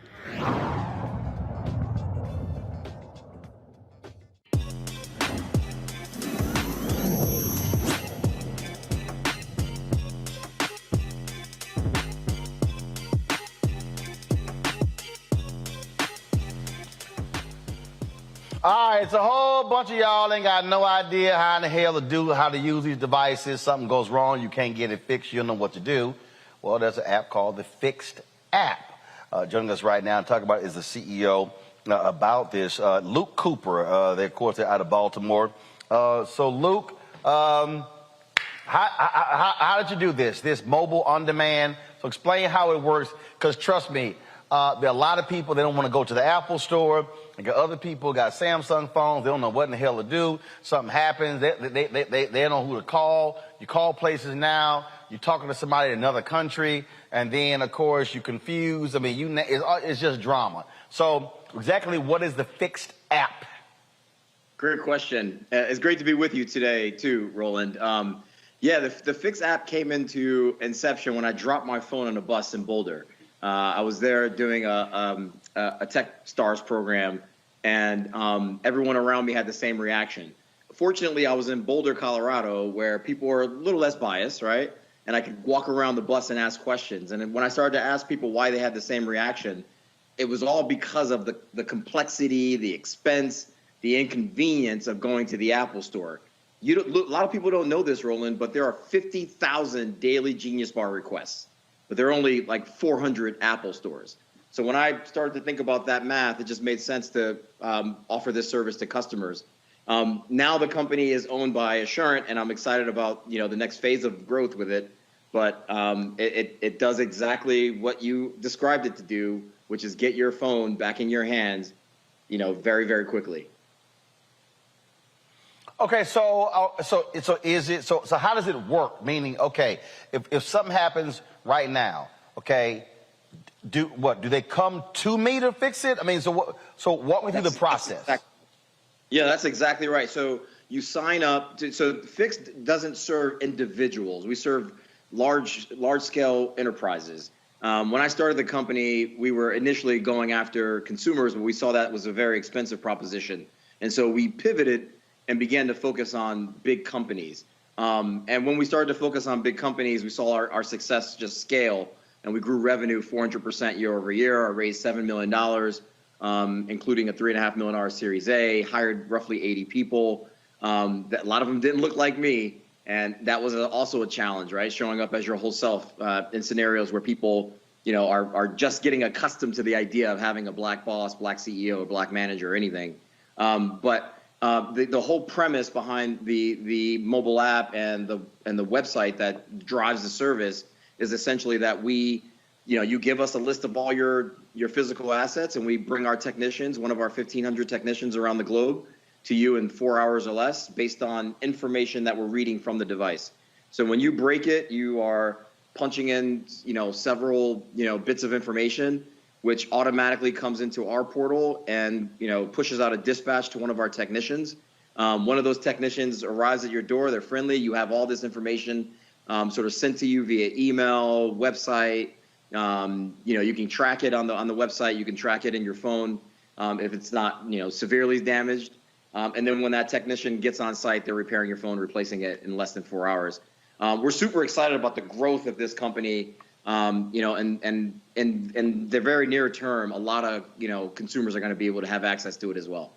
All right, it's a whole bunch of y'all ain't got no idea how in the hell how to use these devices. Something goes wrong, you can't get it fixed, you don't know what to do. Well, there's an app called the Fixed app. Joining us right now to talk about it is the CEO about this, Luke Cooper. Of course, they're out of Baltimore. So, Luke, how did you do this mobile on-demand? So explain how it works, because trust me, there are a lot of people, they don't want to go to the Apple store. And got other people got Samsung phones. They don't know what in the hell to do. Something happens. They don't know who to call. You call places now. You're talking to somebody in another country. And then, of course, you're confused. I mean, it's just drama. So exactly what is the Fixed app? Great question. It's great to be with you today, too, Roland. Yeah, the Fixed app came into inception when I dropped my phone on a bus in Boulder. I was there doing a Tech Stars program, and everyone around me had the same reaction. Fortunately, I was in Boulder, Colorado, where people were a little less biased, right? And I could walk around the bus and ask questions. And when I started to ask people why they had the same reaction, it was all because of the complexity, the expense, the inconvenience of going to the Apple store. A lot of people don't know this, Roland, but there are 50,000 daily Genius Bar requests. But there are only like 400 Apple stores. So when I started to think about that math, it just made sense to offer this service to customers. Now the company is owned by Assurant, and I'm excited about the next phase of growth with it. But it does exactly what you described it to do, which is get your phone back in your hands, very, very quickly. Okay, so how does it work? Meaning, okay, if something happens right now, okay, do they come to me to fix it? I mean, so walk me through the process. Yeah, that's exactly right. So you sign up so Fixed doesn't serve individuals. We serve large scale enterprises. When I started the company, we were initially going after consumers, but we saw that was a very expensive proposition. And so we pivoted and began to focus on big companies. And when we started to focus on big companies, we saw our success just scale, and we grew revenue 400% year over year. I raised $7 million, including a $3.5 million Series A, hired roughly 80 people. A lot of them didn't look like me, and that was also a challenge, right? Showing up as your whole self in scenarios where people are just getting accustomed to the idea of having a black boss, black CEO, black manager, or anything. But the whole premise behind the mobile app and the website that drives the service is essentially that you give us a list of all your physical assets, and we bring our technicians, one of our 1,500 technicians around the globe, to you in 4 hours or less based on information that we're reading from the device. So when you break it, you are punching in several bits of information, which automatically comes into our portal and pushes out a dispatch to one of our technicians. One of those technicians arrives at your door. They're friendly. You have all this information sort of sent to you via email, website. You can track it on the website. You can track it in your phone if it's not severely damaged. And then when that technician gets on site, they're repairing your phone, replacing it in less than 4 hours. We're super excited about the growth of this company. And in the very near term, a lot of consumers are going to be able to have access to it as well.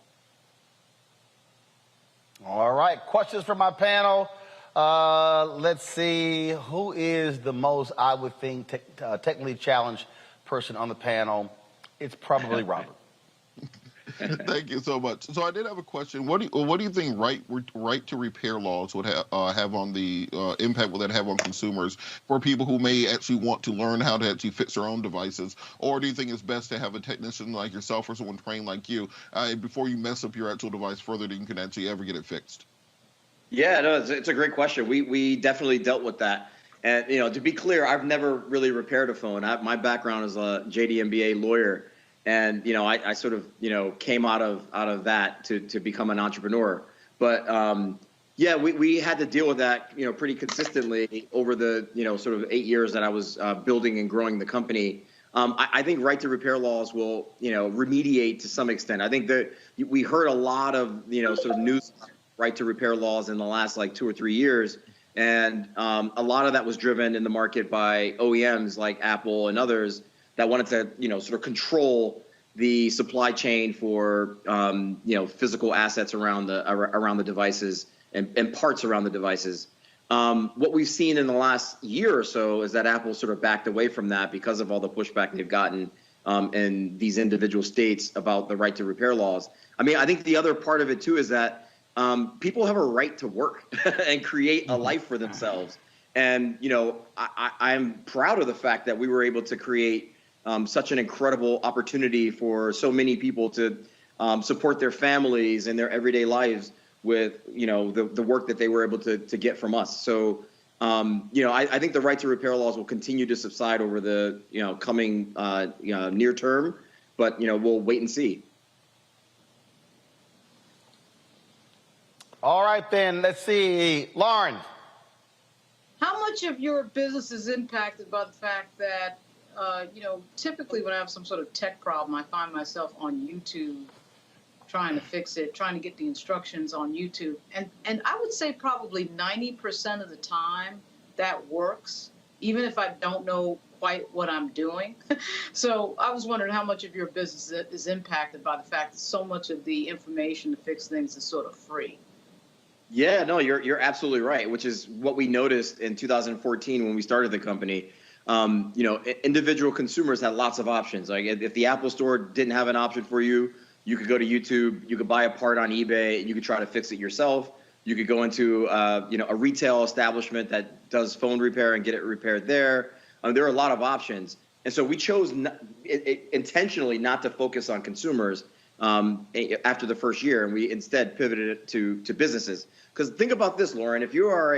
All right, questions from my panel. Let's see, who is the most, I would think, technically challenged person on the panel? It's probably Robert. Thank you so much. So I did have a question. What do you think right to repair laws would have on the impact will that have on consumers for people who may actually want to learn how to actually fix their own devices? Or do you think it's best to have a technician like yourself or someone trained like you before you mess up your actual device further than you can actually ever get it fixed? Yeah, no, it's a great question. We definitely dealt with that. And to be clear, I've never really repaired a phone. My background is a JD MBA lawyer. And I sort of came out of that to become an entrepreneur. But yeah, we had to deal with that pretty consistently over the sort of 8 years that I was building and growing the company. I think right to repair laws will remediate to some extent. I think that we heard a lot of sort of news right to repair laws in the last 2 or 3 years, and a lot of that was driven in the market by OEMs like Apple and others that wanted to, sort of control the supply chain for physical assets around the devices and parts around the devices. What we've seen in the last year or so is that Apple sort of backed away from that because of all the pushback they've gotten in these individual states about the right to repair laws. I mean, I think the other part of it too is that people have a right to work and create a life for themselves. And, I'm proud of the fact that we were able to create such an incredible opportunity for so many people to support their families and their everyday lives with, the work that they were able to get from us. So, I think the right to repair laws will continue to subside over the, coming near term, but, we'll wait and see. All right, then, let's see. Lauren. How much of your business is impacted by the fact that, typically when I have some sort of tech problem, I find myself on YouTube trying to fix it, trying to get the instructions on YouTube. And I would say probably 90% of the time that works, even if I don't know quite what I'm doing. So I was wondering how much of your business is impacted by the fact that so much of the information to fix things is sort of free. Yeah, no, you're absolutely right, which is what we noticed in 2014 when we started the company. Individual consumers had lots of options. Like if the Apple Store didn't have an option for you, you could go to YouTube, you could buy a part on eBay, and you could try to fix it yourself. You could go into a retail establishment that does phone repair and get it repaired there. There are a lot of options. And so we chose intentionally not to focus on consumers after the first year, and we instead pivoted it to businesses. Because think about this, Lauren, if you are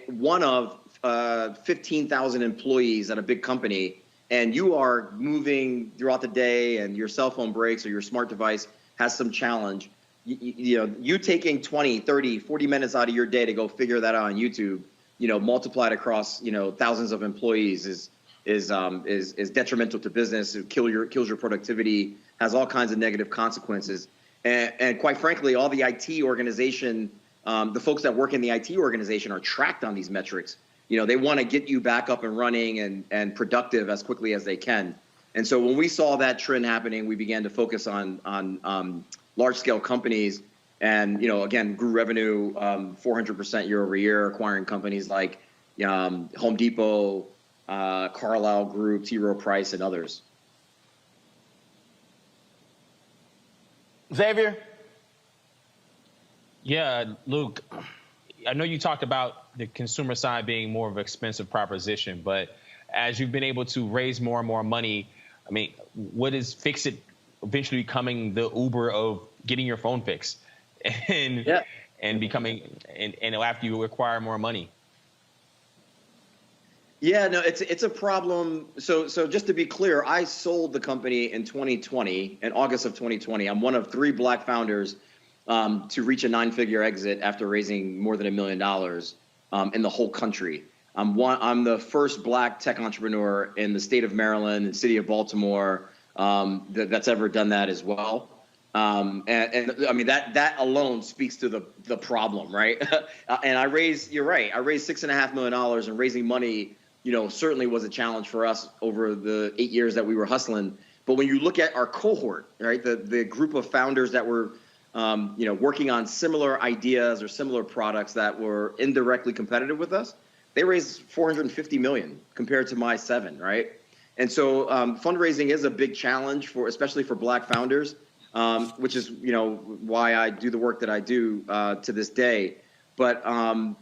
one of 15,000 employees at a big company, and you are moving throughout the day and your cell phone breaks or your smart device has some challenge, you taking 20, 30, 40 minutes out of your day to go figure that out on YouTube, multiplied across, thousands of employees is detrimental to business. It kills your productivity, has all kinds of negative consequences. And quite frankly, all the IT organization, the folks that work in the IT organization are tracked on these metrics. They want to get you back up and running and productive as quickly as they can. And so when we saw that trend happening, we began to focus on large scale companies and, again, grew revenue 400% year over year, acquiring companies like Home Depot, Carlisle Group, T. Rowe Price, and others. Xavier? Yeah, Luke, I know you talked about the consumer side being more of an expensive proposition, but as you've been able to raise more and more money, I mean, what is Fix It eventually becoming the Uber of getting your phone fixed and becoming, and after you acquire more money? Yeah, no, it's a problem. So just to be clear, I sold the company in 2020, in August of 2020. I'm one of 3 Black founders to reach a 9-figure exit after raising more than $1 million in the whole country. I'm the first Black tech entrepreneur in the state of Maryland and city of Baltimore that's ever done that as well. And I mean, that alone speaks to the problem, right? And you're right, I raised $6.5 million, and raising money, certainly was a challenge for us over the 8 years that we were hustling. But when you look at our cohort, right, the group of founders that were, working on similar ideas or similar products that were indirectly competitive with us, they raised $450 million compared to my 7, right? And so fundraising is a big challenge especially for Black founders, which is, why I do the work that I do to this day. But I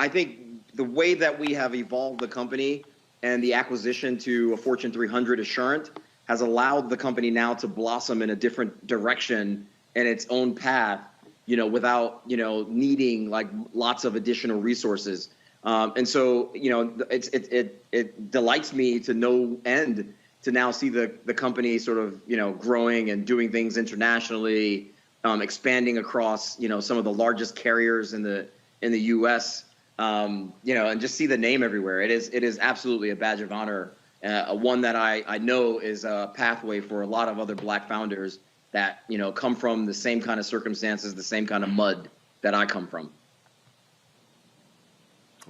think the way that we have evolved the company and the acquisition to a Fortune 300 Assurant has allowed the company now to blossom in a different direction and its own path, without, needing like lots of additional resources. And so, it delights me to no end to now see the company sort of, growing and doing things internationally, expanding across, some of the largest carriers in the U.S., and just see the name everywhere. It is absolutely a badge of honor, one that I know is a pathway for a lot of other Black founders that, come from the same kind of circumstances, the same kind of mud that I come from.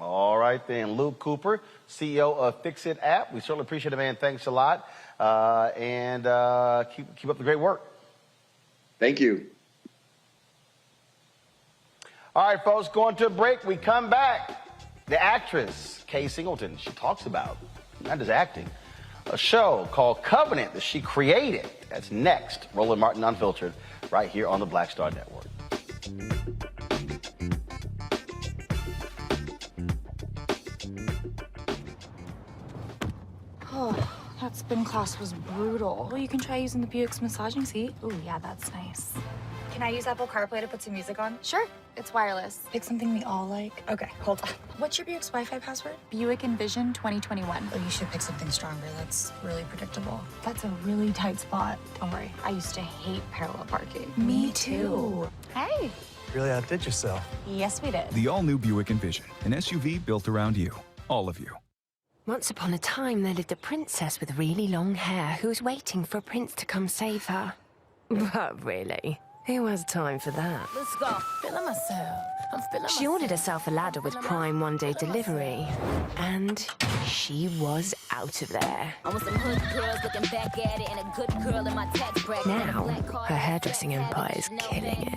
All right, then. Luke Cooper, CEO of Fix-It app. We certainly appreciate it, man. Thanks a lot. And keep up the great work. Thank you. All right, folks, going to a break. We come back. The actress, Kay Singleton, she talks about, not just acting, a show called Covenant that she created. That's next. Roland Martin Unfiltered, right here on the Black Star Network. Oh, that spin class was brutal. Well, you can try using the Buick's massaging seat. Ooh, yeah, that's nice. Can I use Apple CarPlay to put some music on? Sure. It's wireless. Pick something we all like. Okay, hold on. What's your Buick's Wi-Fi password? Buick Envision 2021. Oh, you should pick something stronger. That's really predictable. That's a really tight spot. Don't worry, I used to hate parallel parking. Me too. Hey. Really outdid yourself. Yes, we did. The all-new Buick Envision, an SUV built around you, all of you. Once upon a time, there lived a princess with really long hair who was waiting for a prince to come save her. But really, who has time for that? Let's go. Feeling myself. I'm feeling She ordered herself a ladder with Prime one-day delivery, and she was out of there. I want some hood girls looking back at it and a good girl in my tax bracket. Now, her hairdressing empire is killing it.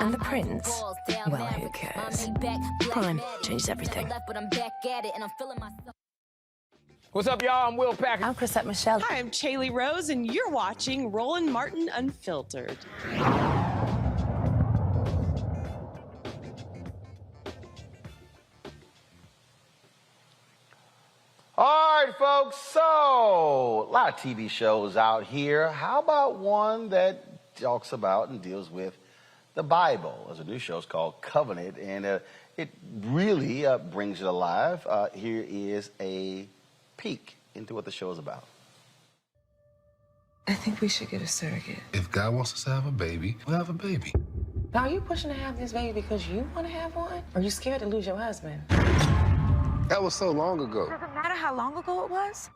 And the prince? Well, who cares? Prime changes everything. What's up, y'all? I'm Will Packer. I'm Chrisette Michelle. Hi, I'm Chaley Rose, and you're watching Roland Martin Unfiltered. All right, folks, so a lot of TV shows out here. How about one that talks about and deals with the Bible? There's a new show called Covenant, and it really brings it alive. Here is a peek into what the show is about. I think we should get a surrogate. If God wants us to have a baby, we'll have a baby. Now, are you pushing to have this baby because you want to have one? Or are you scared to lose your husband? That was so long ago. Does it matter how long ago it was?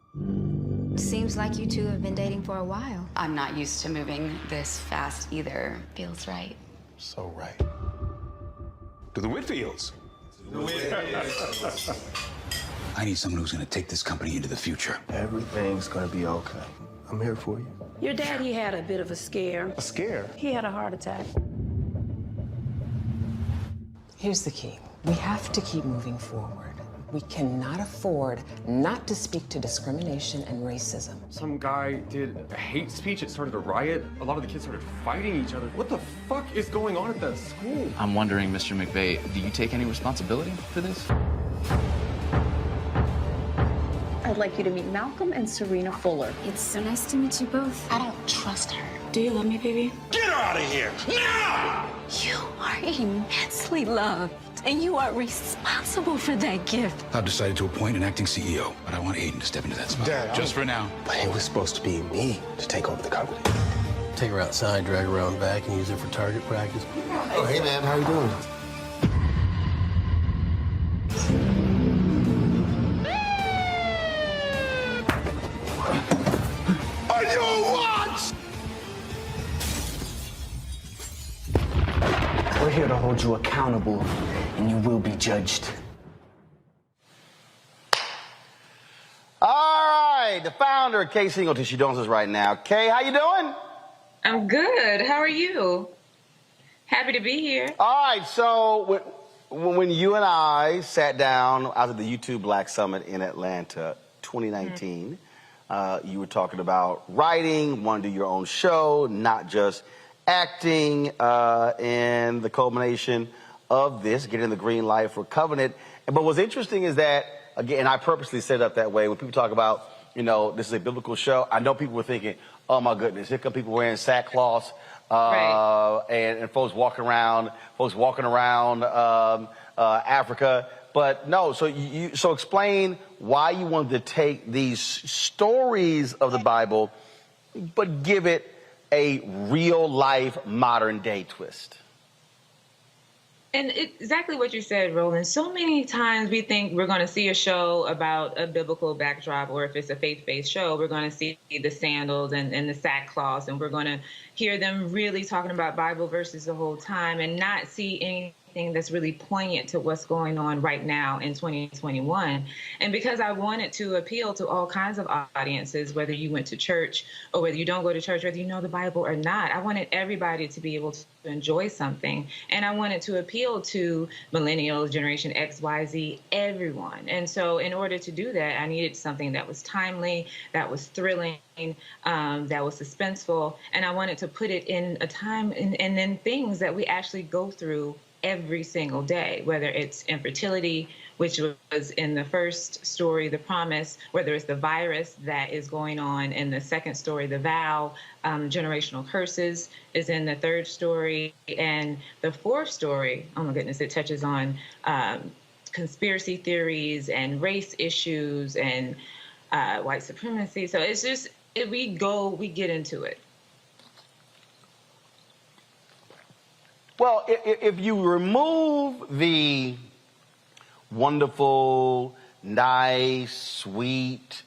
Seems like you two have been dating for a while. I'm not used to moving this fast either. Feels right. So right. To the Whitfields. I need someone who's going to take this company into the future. Everything's gonna be okay. I'm here for you. Your dad, he had a bit of a scare. A scare? He had a heart attack. Here's the key. We have to keep moving forward. We cannot afford not to speak to discrimination and racism. Some guy did a hate speech. It started a riot. A lot of the kids started fighting each other. What the fuck is going on at that school? I'm wondering, Mr. McVeigh, do you take any responsibility for this? I'd like you to meet Malcolm and Serena Fuller. It's so nice to meet you both. I don't trust her. Do you love me, baby? Get her out of here! Now! You are immensely loved, and you are responsible for that gift. I've decided to appoint an acting CEO, but I want Aiden to step into that spot. Dad, just for now. But it was supposed to be me to take over the company. Take her outside, drag her around back, and use her for target practice. Oh, hey, man, how you doing? Are you what? We're here to hold you accountable, and you will be judged. All right, the founder, Kay Singleton, she joins us right now. Kay, how you doing? I'm good. How are you? Happy to be here. All right, so when you and I sat down out at the YouTube Black Summit in Atlanta, 2019, you were talking about writing, want to do your own show, not just acting, and the culmination of this, getting the green light for Covenant. But what's interesting is that, again, I purposely set it up that way. When people talk about, you know, this is a biblical show, I know people were thinking, oh my goodness, here come people wearing sackcloth, Right. and folks walking around Africa. But no, so explain why you wanted to take these stories of the Bible, but give it a real life modern day twist. And exactly what you said, Roland. So many times we think we're going to see a show about a biblical backdrop, or if it's a faith-based show, we're going to see the sandals and the sackcloths, and we're going to hear them really talking about Bible verses the whole time and not see that's really poignant to what's going on right now in 2021. And because I wanted to appeal to all kinds of audiences, whether you went to church or whether you don't go to church, whether you know the Bible or not, I wanted everybody to be able to enjoy something. And I wanted to appeal to millennials, Generation X, Y, Z, everyone. And so in order to do that, I needed something that was timely, that was thrilling, that was suspenseful. And I wanted to put it in a time and in things that we actually go through every single day, whether it's infertility, which was in the first story, The Promise, whether it's the virus that is going on in the second story, The Vow, generational curses is in the third story, and the fourth story, oh my goodness, it touches on conspiracy theories and race issues and white supremacy. So it's just, we get into it. Well, if you remove the wonderful, nice, sweet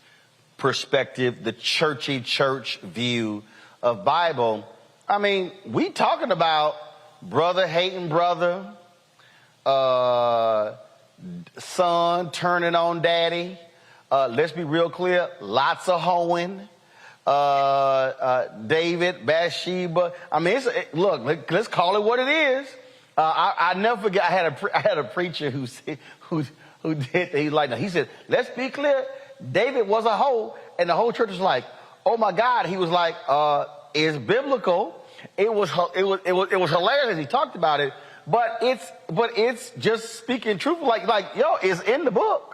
perspective, the churchy church view of Bible, I mean, we talking about brother hating brother, son turning on daddy. Let's be real clear, lots of hoeing. David, Bathsheba. I mean, look, let's call it what it is. I never forget. I had a preacher who did. He said, let's be clear. David was a hoe, and the whole church was like, oh my God. He was like, it's biblical. It was hilarious as he talked about it, but it's just speaking truth. Like yo, it's in the book.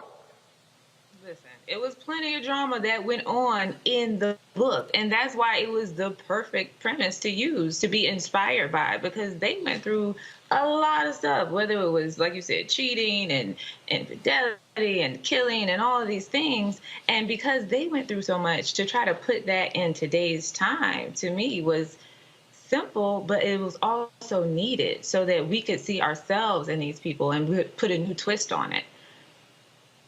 It was plenty of drama that went on in the book. And that's why it was the perfect premise to use, to be inspired by, because they went through a lot of stuff, whether it was, like you said, cheating and infidelity and killing and all of these things. And because they went through so much, to try to put that in today's time, to me, was simple, but it was also needed so that we could see ourselves in these people and put a new twist on it.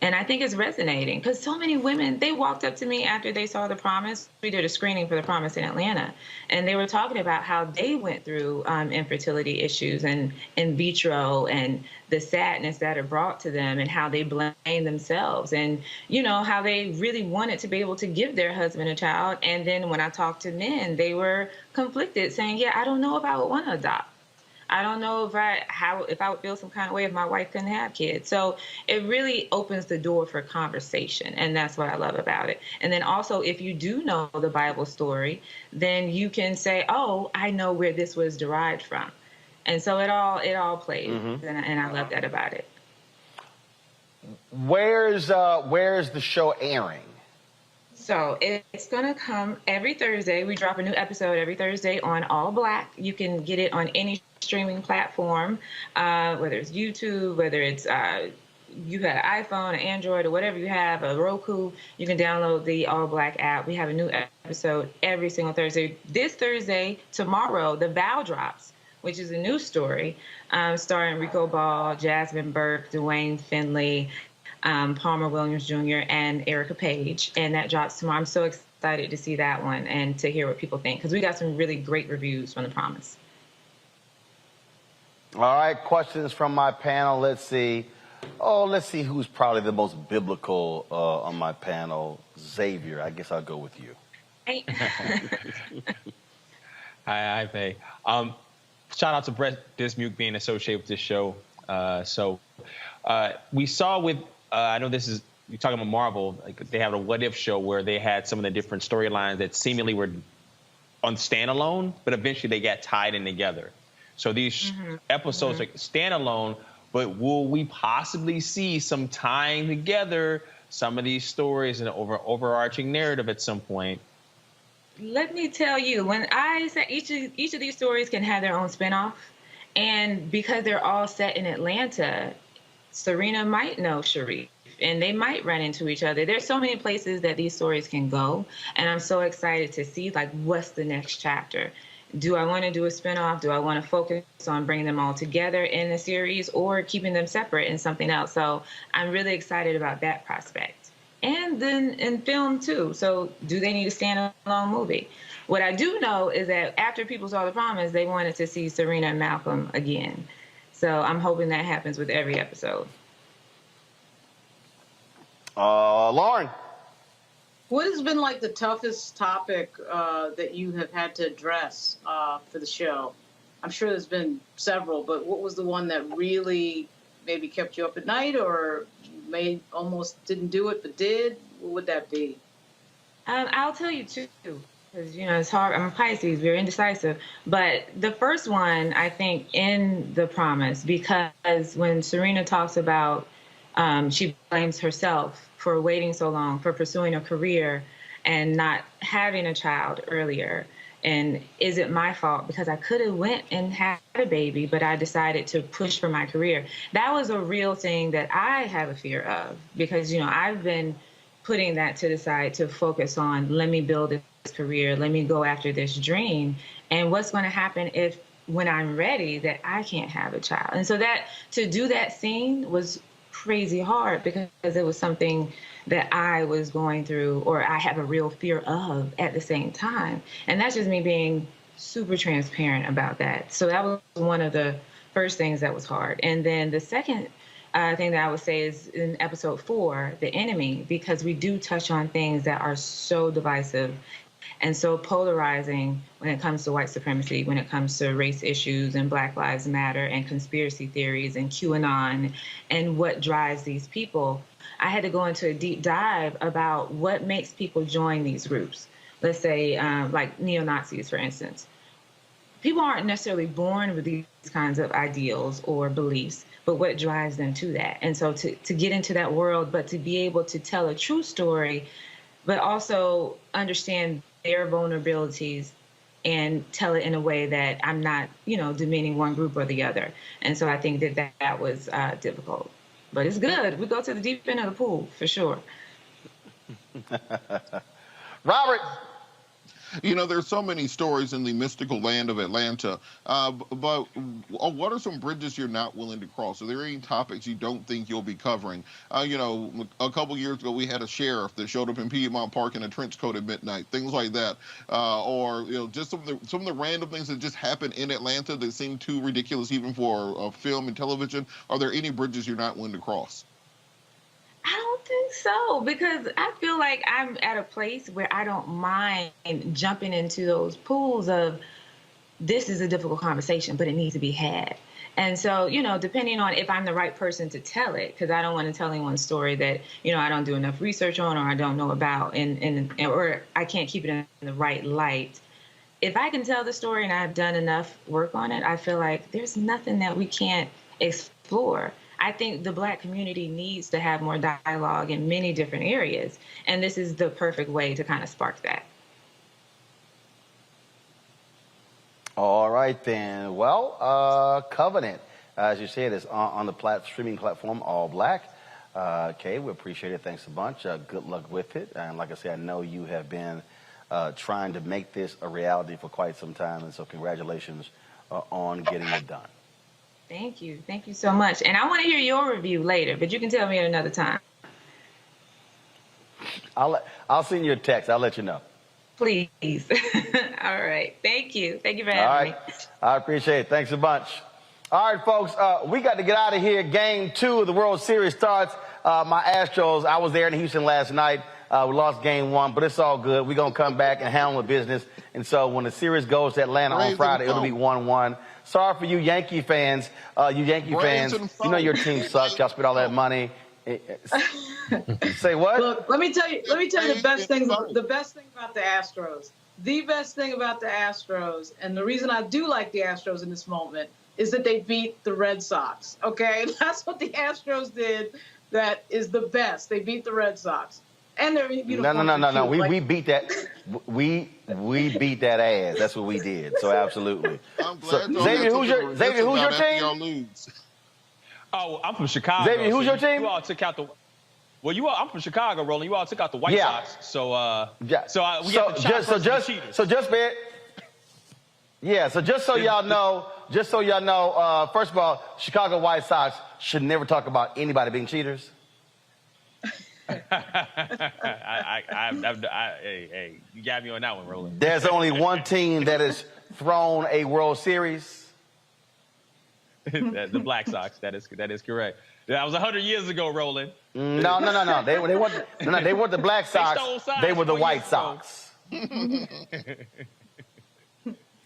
And I think it's resonating because so many women, they walked up to me after they saw The Promise. We did a screening for The Promise in Atlanta, and they were talking about how they went through infertility issues and in vitro and the sadness that it brought to them and how they blame themselves and, you know, how they really wanted to be able to give their husband a child. And then when I talked to men, they were conflicted saying, yeah, I don't know if I would want to adopt. I don't know if I would feel some kind of way if my wife couldn't have kids. So it really opens the door for conversation, and that's what I love about it. And then also, if you do know the Bible story, then you can say, "Oh, I know where this was derived from," and so it all plays, and I love that about it. Where's the show airing? So it's going to come every Thursday. We drop a new episode every Thursday on All Black. You can get it on any streaming platform, whether it's YouTube, whether it's you have an iPhone, an Android, or whatever you have, a Roku, you can download the All Black app. We have a new episode every single Thursday. This Thursday, tomorrow, The Vow drops, which is a new story starring Rico Ball, Jasmine Burke, Dwayne Finley, Palmer Williams Jr., and Erica Page, and that drops tomorrow. I'm so excited to see that one and to hear what people think, because we got some really great reviews from The Promise. All right, questions from my panel. Let's see who's probably the most biblical on my panel. Xavier, I guess I'll go with you. Hey. Hi, Faye. Shout out to Brett Dismuke being associated with this show. We saw with, I know this is, you're talking about Marvel, like they have a What If show where they had some of the different storylines that seemingly were on standalone, but eventually they got tied in together. So these episodes are standalone, but will we possibly see some tying together some of these stories in an overarching narrative at some point? Let me tell you, when I say each of these stories can have their own spinoff, and because they're all set in Atlanta, Serena might know Sharif, and they might run into each other. There's so many places that these stories can go, and I'm so excited to see, like, what's the next chapter? Do I want to do a spinoff? Do I want to focus on bringing them all together in a series or keeping them separate in something else? So I'm really excited about that prospect. And then in film, too. So do they need a standalone movie? What I do know is that after people saw The Promise, they wanted to see Serena and Malcolm again. So I'm hoping that happens with every episode. Lauren. What has been like the toughest topic that you have had to address for the show? I'm sure there's been several, but what was the one that really maybe kept you up at night, or almost didn't do it but did? What would that be? I'll tell you two, because it's hard. I'm a Pisces, very indecisive. But the first one, I think, in The Promise, because when Serena talks about she blames herself for waiting so long, for pursuing a career and not having a child earlier. And is it my fault? Because I could have went and had a baby, but I decided to push for my career. That was a real thing that I have a fear of, because, I've been putting that to the side to focus on, let me build this career, let me go after this dream. And what's going to happen if, when I'm ready, that I can't have a child? And so to do that scene was crazy hard, because it was something that I was going through, or I have a real fear of at the same time. And that's just me being super transparent about that. So that was one of the first things that was hard. And then the second thing that I would say is in episode 4, The Enemy, because we do touch on things that are so divisive and so polarizing when it comes to white supremacy, when it comes to race issues and Black Lives Matter and conspiracy theories and QAnon and what drives these people. I had to go into a deep dive about what makes people join these groups. Let's say like neo-Nazis, for instance. People aren't necessarily born with these kinds of ideals or beliefs, but what drives them to that? And so to get into that world, but to be able to tell a true story, but also understand their vulnerabilities and tell it in a way that I'm not, demeaning one group or the other. And so I think that was difficult. But it's good. We go to the deep end of the pool, for sure. Robert. There's so many stories in the mystical land of Atlanta, but what are some bridges you're not willing to cross? Are there any topics you don't think you'll be covering? A couple years ago, we had a sheriff that showed up in Piedmont Park in a trench coat at midnight, things like that. Or just some of the random things that just happen in Atlanta that seem too ridiculous even for film and television. Are there any bridges you're not willing to cross? I don't think so, because I feel like I'm at a place where I don't mind jumping into those pools of, this is a difficult conversation, but it needs to be had. And so, depending on if I'm the right person to tell it, because I don't want to tell anyone's story that, I don't do enough research on, or I don't know about, or I can't keep it in the right light. If I can tell the story and I've done enough work on it, I feel like there's nothing that we can't explore. I think the Black community needs to have more dialogue in many different areas, and this is the perfect way to kind of spark that. All right, then. Well, Covenant, as you said, is on the streaming platform, All Black. Okay, we appreciate it. Thanks a bunch. Good luck with it. And like I said, I know you have been trying to make this a reality for quite some time, and so congratulations on getting it done. Thank you. Thank you so much. And I want to hear your review later, but you can tell me at another time. I'll send you a text. I'll let you know. Please. All right. Thank you. Thank you for having me. I appreciate it. Thanks a bunch. All right, folks, we got to get out of here. Game 2 of the World Series starts. My Astros, I was there in Houston last night. We lost game 1, but it's all good. We're going to come back and handle the business. And so when the series goes to Atlanta on Friday, it'll be 1-1. Sorry for you Yankee fans. Your team sucks. Y'all spent all that money. Say what? Look, let me tell you the best thing about the Astros. The best thing about the Astros, and the reason I do like the Astros in this moment, is that they beat the Red Sox. Okay? That's what the Astros did. That is the best. They beat the Red Sox. And they're No. We beat that. We beat that ass. That's what we did. So absolutely. Xavier, who's your team? Oh, I'm from Chicago. Xavier, who's your team? You all took out the. Well, I'm from Chicago, Roland. You all took out the White Sox. So we got the cheaters. So just so y'all know, first of all, Chicago White Sox should never talk about anybody being cheaters. Hey, you got me on that one, Roland. There's only one team that has thrown a World Series. The Black Sox. That is correct. That was 100 years ago, Roland. No. They weren't the Black Sox. They were the White Sox.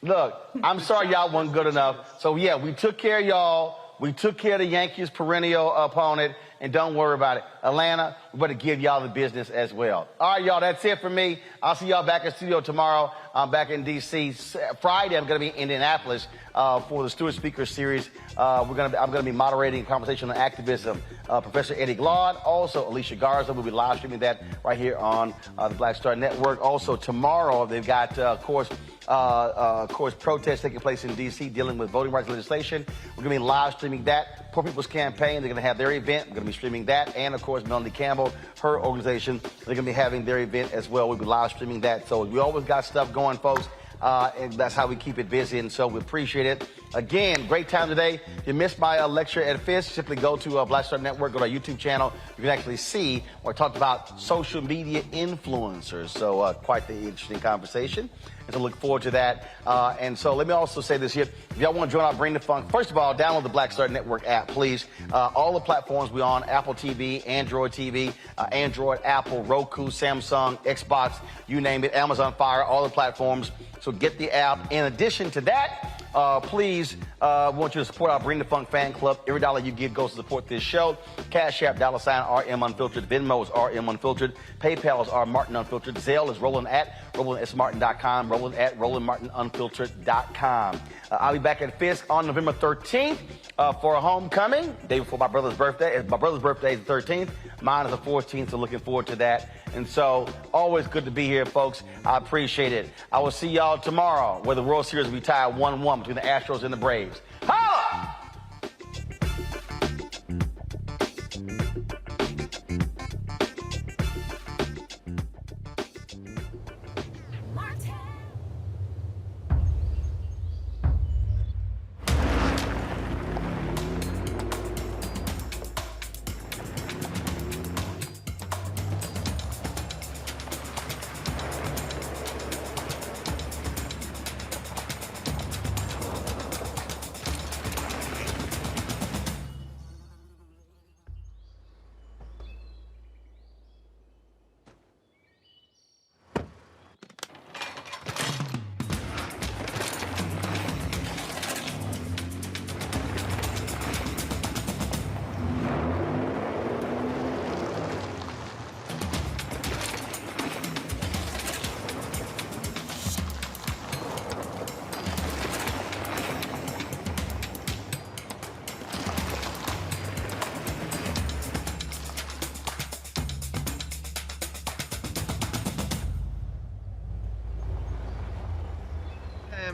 Look, I'm sorry y'all weren't good enough. So, yeah, we took care of y'all. We took care of the Yankees' perennial opponent. And don't worry about it. Atlanta, we better give y'all the business as well. All right, y'all, that's it for me. I'll see y'all back in studio tomorrow. I'm back in D.C. Friday, I'm going to be in Indianapolis for the Stewart Speaker Series. I'm going to be moderating a conversation on activism. Professor Eddie Glaude, also Alicia Garza. We'll be live streaming that right here on the Black Star Network. Also, tomorrow, they've got, of course, protests taking place in D.C. dealing with voting rights legislation. We're going to be live streaming that. Poor People's Campaign, they're going to have their event. We're going to be streaming that. And, of course, Melanie Campbell, her organization, they're going to be having their event as well. We'll be live streaming that. So we always got stuff going, folks. And that's how we keep it busy. And so we appreciate it. Again, great time today. If you missed my lecture at Fisk, simply go to Black Star Network, go to our YouTube channel. You can actually see where I talked about social media influencers. So quite the interesting conversation. And so look forward to that. And so let me also say this here. If y'all want to join our Bring the Funk, first of all, download the Black Star Network app, please. All the platforms we're on, Apple TV, Android, Apple, Roku, Samsung, Xbox, you name it, Amazon Fire, all the platforms. So get the app. In addition to that, please, want you to support our Bring the Funk fan club. Every dollar you give goes to support this show. Cash App, $RM Unfiltered. Venmo is RM Unfiltered. PayPal is R Martin Unfiltered. Zelle is Roland at RolandSMartin.com. Roland at RolandMartinUnfiltered.com. I'll be back at Fisk on November 13th for a homecoming, day before my brother's birthday. My brother's birthday is the 13th. Mine is the 14th, so looking forward to that. And so, always good to be here, folks. I appreciate it. I will see y'all tomorrow, where the World Series will be tied 1-1 between the Astros and the Braves. Holla!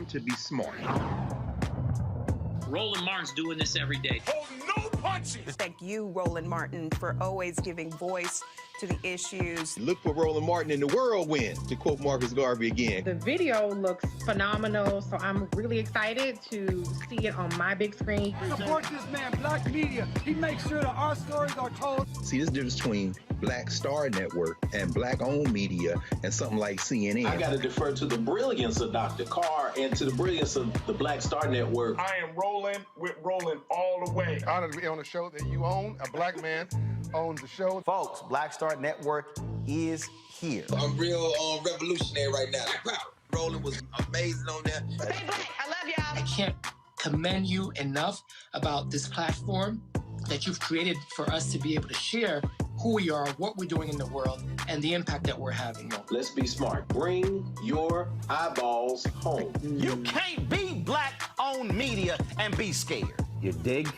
To be smart. Roland Martin's doing this every day. Oh, no punches! Thank you, Roland Martin, for always giving voice to the issues. Look for Roland Martin in the whirlwind, to quote Marcus Garvey again. The video looks phenomenal, so I'm really excited to see it on my big screen. Support this man, Black Media. He makes sure that our stories are told. See, this difference between Black Star Network and Black-owned media and something like CNN. I got to defer to the brilliance of Dr. Carr and to the brilliance of the Black Star Network. I am rolling with Roland all the way. Honored to be on a show that you own. A black man owns the show. Folks, Black Star Network is here. I'm real revolutionary right now. Roland was amazing on there. Stay black. I love y'all. I can't commend you enough about this platform that you've created for us to be able to share who we are, what we're doing in the world, and the impact that we're having. Let's be smart. Bring your eyeballs home. You can't be Black-owned media and be scared. You dig?